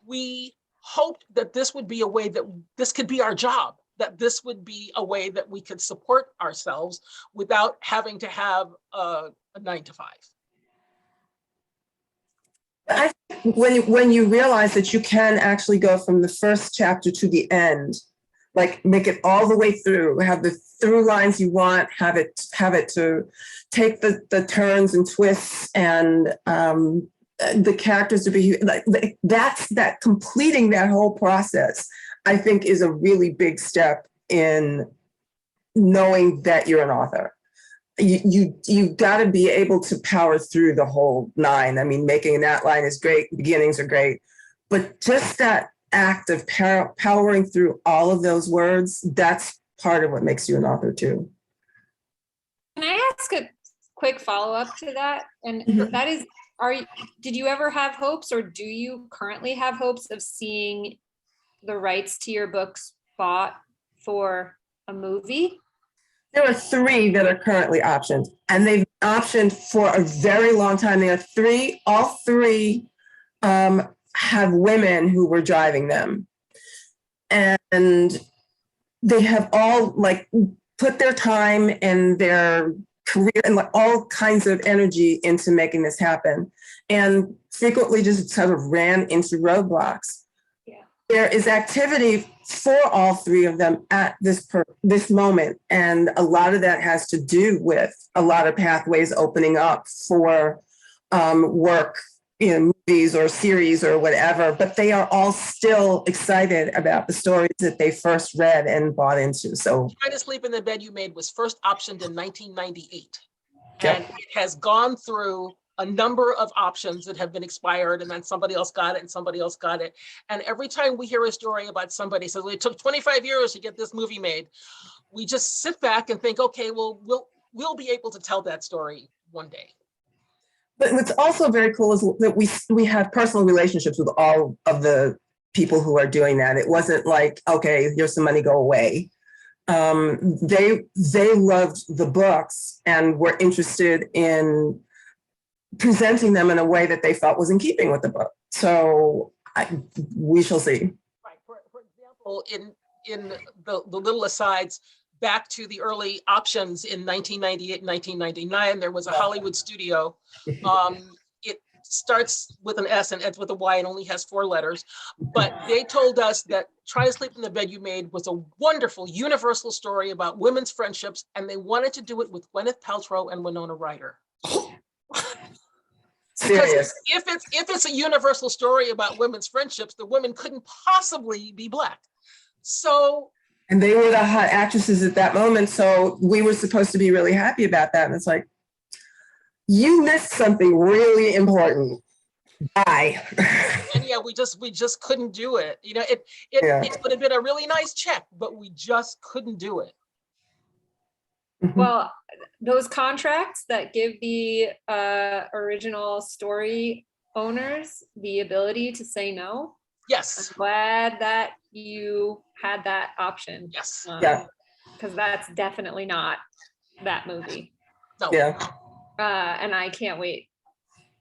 we hoped that this would be a way that this could be our job, that this would be a way that we could support ourselves without having to have a 9-to-5. I think when you realize that you can actually go from the first chapter to the end, like make it all the way through, have the through lines you want, have it to take the turns and twists and the characters to be like that completing that whole process, I think is a really big step in knowing that you're an author. You got to be able to power through the whole 9. I mean, making an outline is great, beginnings are great, but just that act of powering through all of those words, that's part of what makes you an author too. Can I ask a quick follow-up to that? And that is, did you ever have hopes, or do you currently have hopes of seeing the rights to your books bought for a movie? There are 3 that are currently optioned, and they've been optioned for a very long time. There are all three have women who were driving them. And they have all like put their time and their career and like all kinds of energy into making this happen, and frequently just sort of ran into roadblocks. Yeah. There is activity for all 3 of them at this moment, and a lot of that has to do with a lot of pathways opening up for work in movies or series or whatever, but they are all still excited about the stories that they first read and bought into. So Trying to Sleep in the Bed You Made was first optioned in 1998. Yep. And it has gone through a number of options that have been expired, and then somebody else got it and somebody else got it. And every time we hear a story about somebody says, well, it took 25 years to get this movie made, we just sit back and think, okay, well, we'll be able to tell that story one day. but what's also very cool is that we have personal relationships with all of the people who are doing that. It wasn't like, okay, here's some money, go away. They loved the books and were interested in presenting them in a way that they felt was in keeping with the book. So we shall see. Right. For example, in the little asides, back to the early options in 1998, 1999, there was a Hollywood studio. It starts with an S and ends with a Y and only has 4 letters. But they told us that Try to Sleep in the Bed You Made was a wonderful universal story about women's friendships, and they wanted to do it with Gwyneth Paltrow and Winona Ryder. Because Serious. if it's a universal story about women's friendships, the women couldn't possibly be Black. So. And they were the hot actresses at that moment. So we were supposed to be really happy about that. And it's like, you missed something really important. Bye. And yeah, we just couldn't do it. You know, it would have been a really nice check, but we just couldn't do it. Well, those contracts that give the original story owners the ability to say no. Yes. I'm glad that you had that option. Yes. Yeah. Because that's definitely not that movie. No. Yeah. And I can't wait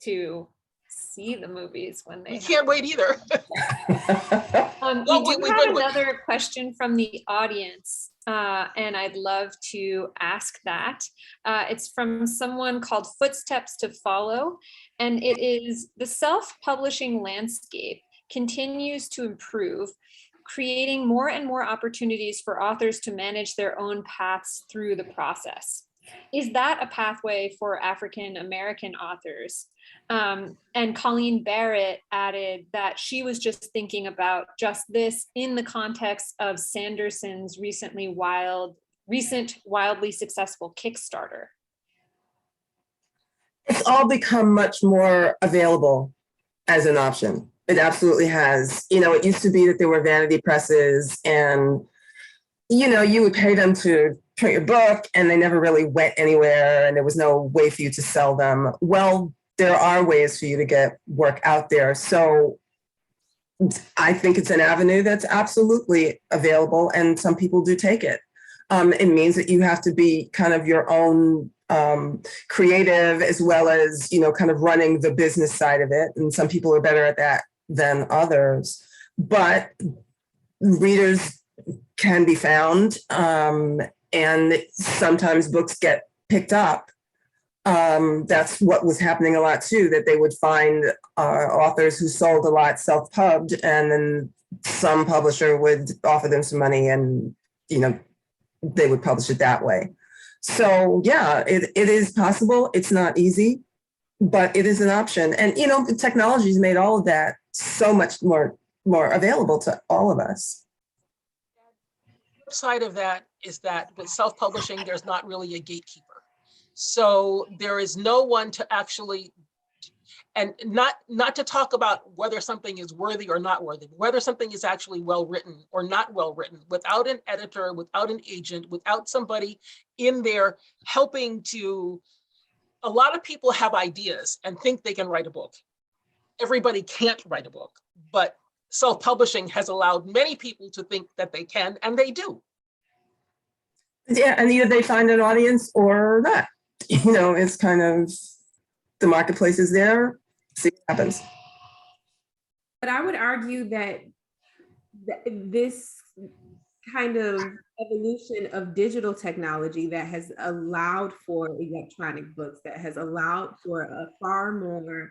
to see the movies when they. We can't wait either. We do have another question from the audience, and I'd love to ask that. It's from someone called Footsteps to Follow, and it is: the self-publishing landscape continues to improve, creating more and more opportunities for authors to manage their own paths through the process. Is that a pathway for African American authors? And Colleen Barrett added that she was just thinking about just this in the context of Sanderson's recent wildly successful Kickstarter. It's all become much more available as an option. It absolutely has. You know, it used to be that there were vanity presses and, you know, you would pay them to print your book and they never really went anywhere and there was no way for you to sell them. Well, there are ways for you to get work out there. So I think it's an avenue that's absolutely available and some people do take it. It means that you have to be kind of your own creative as well as, you know, kind of running the business side of it. And some people are better at that than others. But readers can be found and sometimes books get picked up. That's what was happening a lot too, that they would find authors who sold a lot self-pubbed and then some publisher would offer them some money and, you know, they would publish it that way. So yeah, it is possible. It's not easy, but it is an option. And, you know, the technology has made all of that so much more available to all of us. The side of that is that with self-publishing, there's not really a gatekeeper. So there is no one to actually, and not to talk about whether something is worthy or not worthy, whether something is actually well-written or not well-written, without an editor, without an agent, without somebody in there helping to, a lot of people have ideas and think they can write a book. Everybody can't write a book, but self-publishing has allowed many people to think that they can, and they do. Yeah, and either they find an audience or not. You know, it's kind of, the marketplace is there, see what happens. But I would argue that this kind of evolution of digital technology that has allowed for electronic books, that has allowed for a far more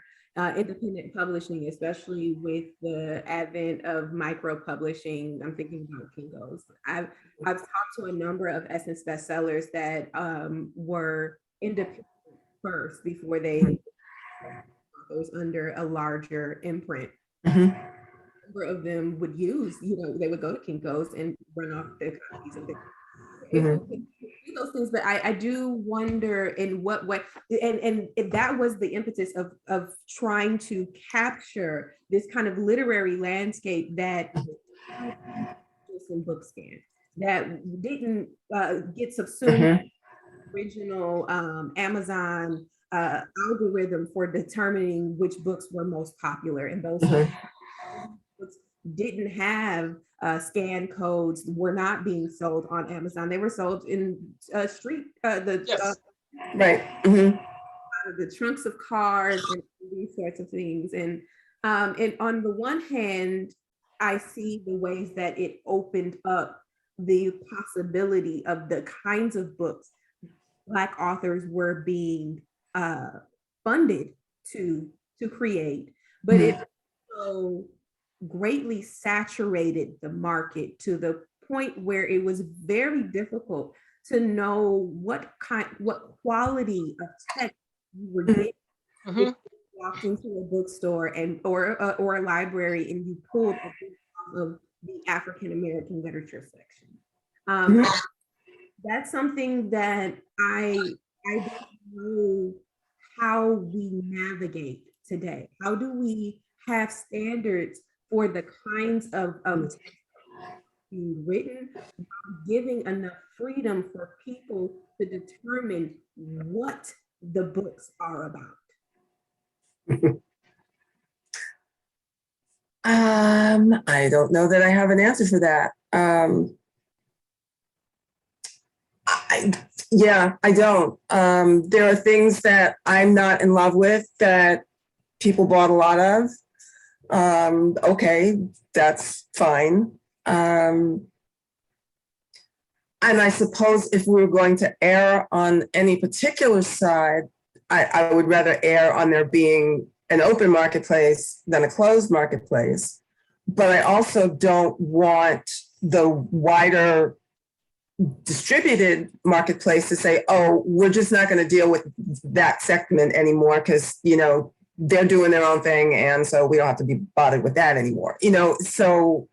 independent publishing, especially with the advent of micro publishing. I'm thinking about Kinko's. I've talked to a number of Essence Bestsellers that were independent first before they those under a larger imprint. Mm-hmm. A number of them would use, you know, they would go to Kinko's and run off their copies of those things. But I do wonder in what way, and that was the impetus of trying to capture this kind of literary landscape that in Bookscan, that didn't get subsumed original Amazon algorithm for determining which books were most popular, and those books didn't have scan codes, were not being sold on Amazon. They were sold in street, right. The trunks of cars and these sorts of things. And on the one hand, I see the ways that it opened up the possibility of the kinds of books Black authors were being funded to create, but it also greatly saturated the market to the point where it was very difficult to know what quality of text you were getting. walked into a bookstore or a library and you pulled a book out of the African American literature section. That's something that I don't know how we navigate today. How do we have standards for the kinds of text being written, giving enough freedom for people to determine what the books are about? I don't know that I have an answer for that. I don't. There are things that I'm not in love with that people bought a lot of. Okay, that's fine. And I suppose if we were going to err on any particular side, I would rather err on there being an open marketplace than a closed marketplace. But I also don't want the wider distributed marketplace to say, oh, we're just not going to deal with that segment anymore because, they're doing their own thing. And so we don't have to be bothered with that anymore. So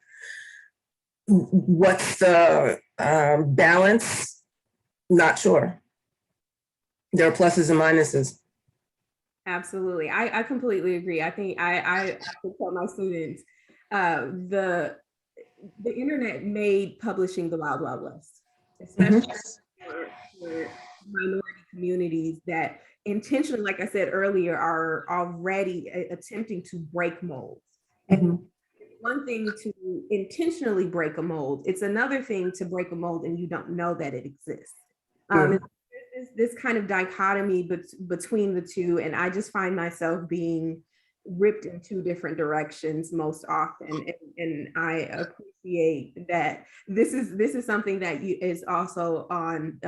what's the balance? Not sure. There are pluses and minuses. Absolutely. I completely agree. I think I tell my students, the internet made publishing the Wild Wild West, especially for minority communities that intentionally, like I said earlier, are already attempting to break molds. And it's one thing to intentionally break a mold. It's another thing to break a mold and you don't know that it exists. This kind of dichotomy between the two, and I just find myself being ripped in two different directions most often, and I appreciate that this is something that is also on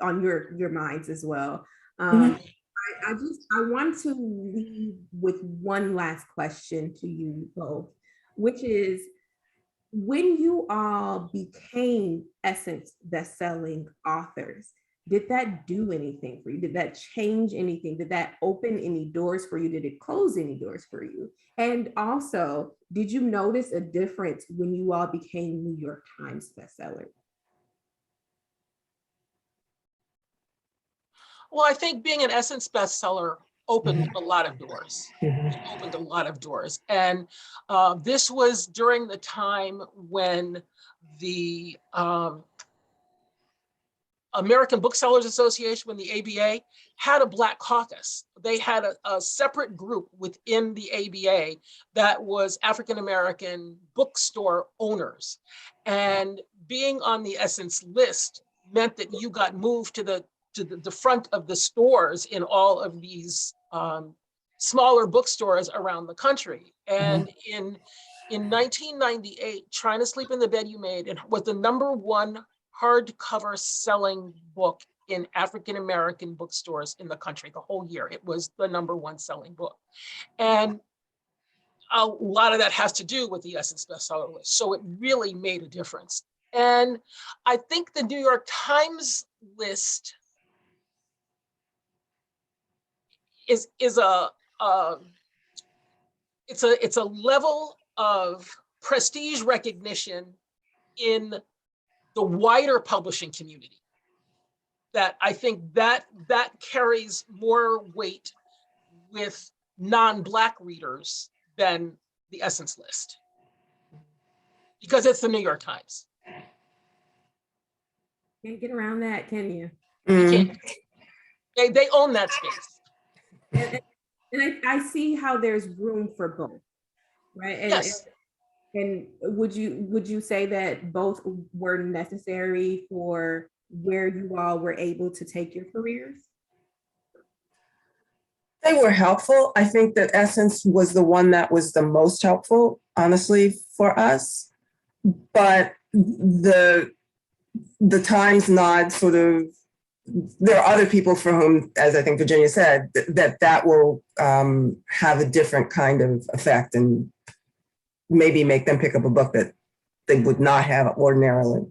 your minds as well. I want to leave with one last question to you both, which is, when you all became Essence bestselling authors, did that do anything for you? Did that change anything? Did that open any doors for you? Did it close any doors for you? And also, did you notice a difference when you all became New York Times bestsellers? Well, I think being an Essence bestseller opened a lot of doors. It opened a lot of doors. And this was during the time when the American Booksellers Association, when the ABA had a Black caucus. They had a separate group within the ABA that was African-American bookstore owners. And being on the Essence list meant that you got moved to the front of the stores in all of these smaller bookstores around the country. And in 1998, Trying to Sleep in the Bed You Made was the #1 hardcover selling book in African-American bookstores in the country the whole year. It was the #1 selling book. And a lot of that has to do with the Essence bestseller list. So it really made a difference. And I think the New York Times list is a level of prestige recognition in the wider publishing community that I think that carries more weight with non-Black readers than the Essence list, because it's the New York Times. Can't get around that, can you? You can't. They own that space. And I see how there's room for both, right? And, yes. And would you say that both were necessary for where you all were able to take your careers? They were helpful. I think that Essence was the one that was the most helpful, honestly, for us. But the Times nod sort of, there are other people for whom, as I think Virginia said, that will have a different kind of effect and maybe make them pick up a book that they would not have ordinarily.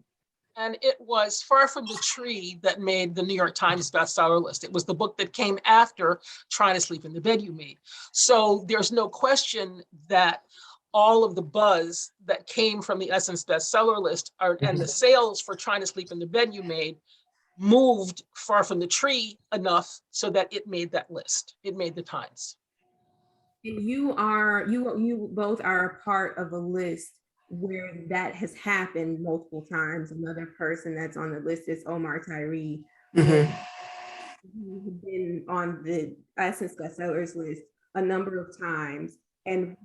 And it was Far From the Tree that made the New York Times bestseller list. It was the book that came after Trying to Sleep in the Bed You Made. So there's no question that all of the buzz that came from the Essence bestseller list and the sales for Trying to Sleep in the Bed You Made moved Far From the Tree enough so that it made that list. It made the Times. And you both are a part of a list where that has happened multiple times. Another person that's on the list is Toni-Terry. Mhm. He's been on the Essence Bestsellers list a number of times and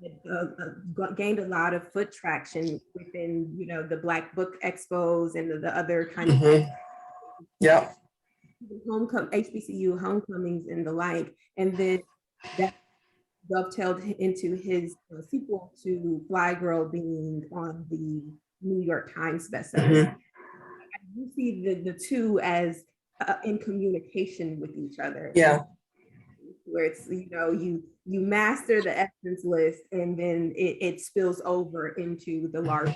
gained a lot of foot traction within, the Black Book Expos and the other kind of Yeah. HBCU homecomings and the like. And then that dovetailed into his sequel to Fly Girl being on the New York Times bestseller. You see the two as in communication with each other. Yeah. Where it's, you master the Essence list and then it spills over into the large.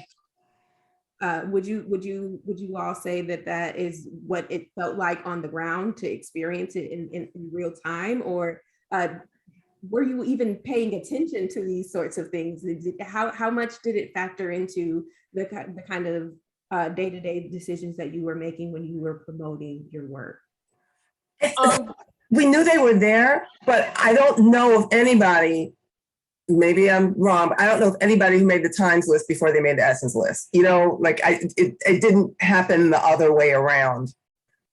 Would you all say that is what it felt like on the ground to experience it in real time, or were you even paying attention to these sorts of things? How much did it factor into the kind of day-to-day decisions that you were making when you were promoting your work? We knew they were there, but I don't know of anybody, maybe I'm wrong, but I don't know of anybody who made the Times list before they made the Essence list. It didn't happen the other way around.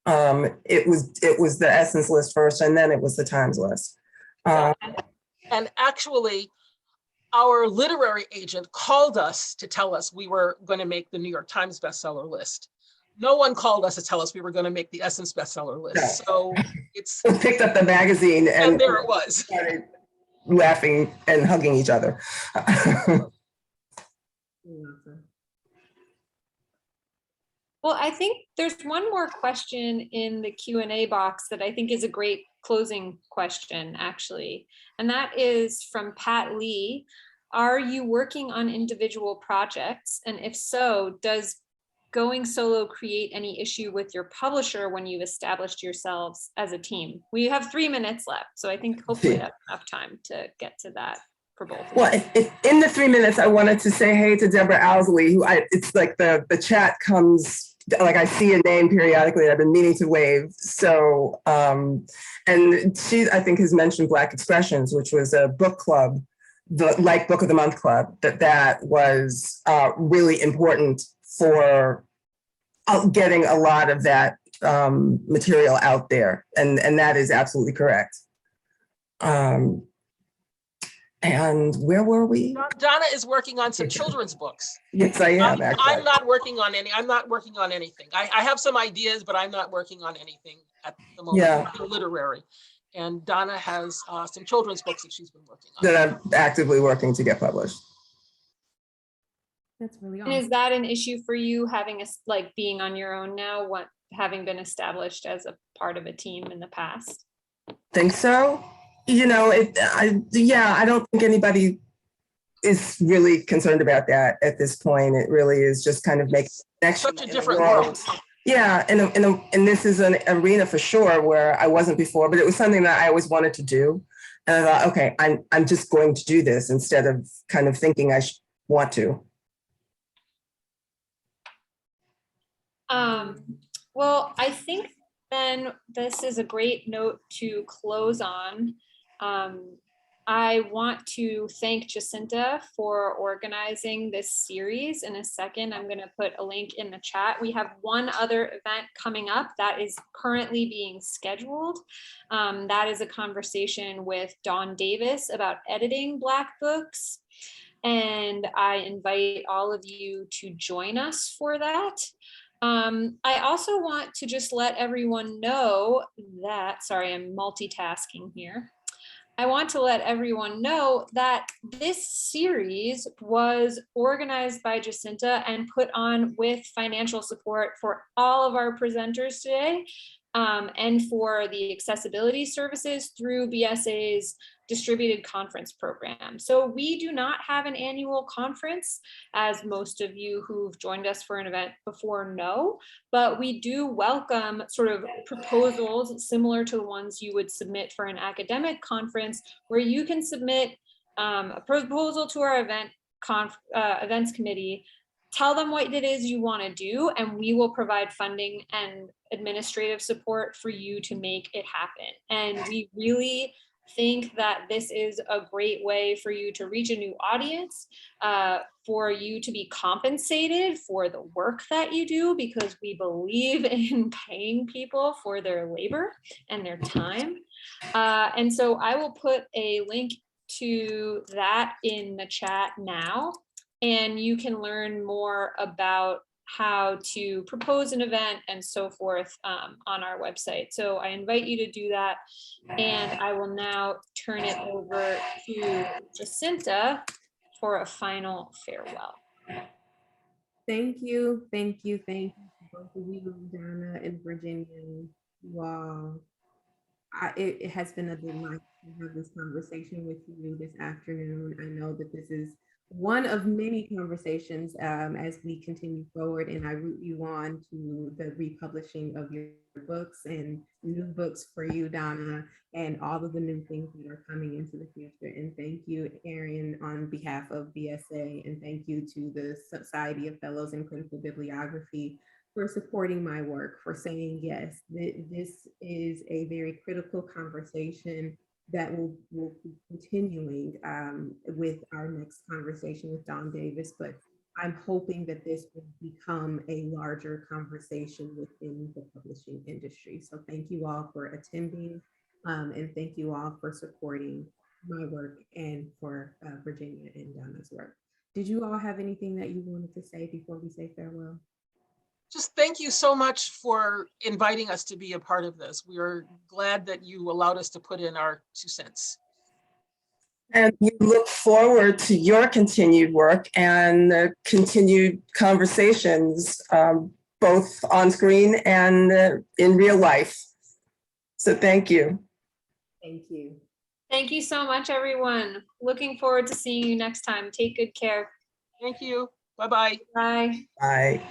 It was the Essence list first, and then it was the Times list. And actually, our literary agent called us to tell us we were going to make the New York Times bestseller list. No one called us to tell us we were going to make the Essence bestseller list. So it's picked up the magazine and there it was. Started laughing and hugging each other. Well, I think there's one more question in the Q&A box that I think is a great closing question, actually. And that is from Pat Lee. Are you working on individual projects? And if so, does going solo create any issue with your publisher when you've established yourselves as a team? We have 3 minutes left, so I think hopefully that's enough time to get to that for both of you. Well, in the 3 minutes, I wanted to say hey to Deborah Owsley, who it's like the chat comes, like I see a name periodically that I've been meaning to wave. So, and she, I think, has mentioned Black Expressions, which was a book club, the Book of the Month club, that was really important for getting a lot of that material out there. And that is absolutely correct. And where were we? Donna is working on some children's books. Yes, I am. I'm not working on anything. I have some ideas, but I'm not working on anything at the moment. Yeah. Nothing literary. And Donna has some children's books that she's been working on. That I'm actively working to get published. That's really awesome. And is that an issue for you, having being on your own now, having been established as a part of a team in the past? Think so. I don't think anybody is really concerned about that at this point. It really is just kind of making connection. Such a different world. Yeah, and this is an arena for sure where I wasn't before, but it was something that I always wanted to do. And I thought, okay, I'm just going to do this instead of kind of thinking I want to. Well, I think then this is a great note to close on. I want to thank Jacinta for organizing this series. In a second, I'm going to put a link in the chat. We have one other event coming up that is currently being scheduled. That is a conversation with Dawn Davis about editing Black books. And I invite all of you to join us for that. I also want to just let everyone know that, sorry, I'm multitasking here. I want to let everyone know that this series was organized by Jacinta and put on with financial support for all of our presenters today. and for the accessibility services through BSA's distributed conference program. So we do not have an annual conference, as most of you who've joined us for an event before know, but we do welcome sort of proposals similar to the ones you would submit for an academic conference, where you can submit a proposal to our events committee, tell them what it is you want to do, and we will provide funding and administrative support for you to make it happen. And we really think that this is a great way for you to reach a new audience, for you to be compensated for the work that you do, because we believe in paying people for their labor and their time. And so I will put a link to that in the chat now, and you can learn more about how to propose an event and so forth on our website. So I invite you to do that. And I will now turn it over to Jacinta for a final farewell. Thank you, thank you, thank you to both of you, Donna and Virginia. Wow. It has been a delight to have this conversation with you this afternoon. I know that this is one of many conversations as we continue forward, and I root you on to the republishing of your books and new books for you, Donna, and all of the new things that are coming into the future. And thank you, Erin, on behalf of BSA, and thank you to the Society of Fellows in Critical Bibliography for supporting my work, for saying yes. This is a very critical conversation that will be continuing with our next conversation with Don Davis, but I'm hoping that this will become a larger conversation within the publishing industry. So thank you all for attending, and thank you all for supporting my work and for Virginia and Donna's work. Did you all have anything that you wanted to say before we say farewell? Just thank you so much for inviting us to be a part of this. We are glad that you allowed us to put in our 2 cents. And we look forward to your continued work and continued conversations, both on screen and in real life. So thank you. Thank you. Thank you so much, everyone. Looking forward to seeing you next time. Take good care. Thank you. Bye-bye. Bye. Bye.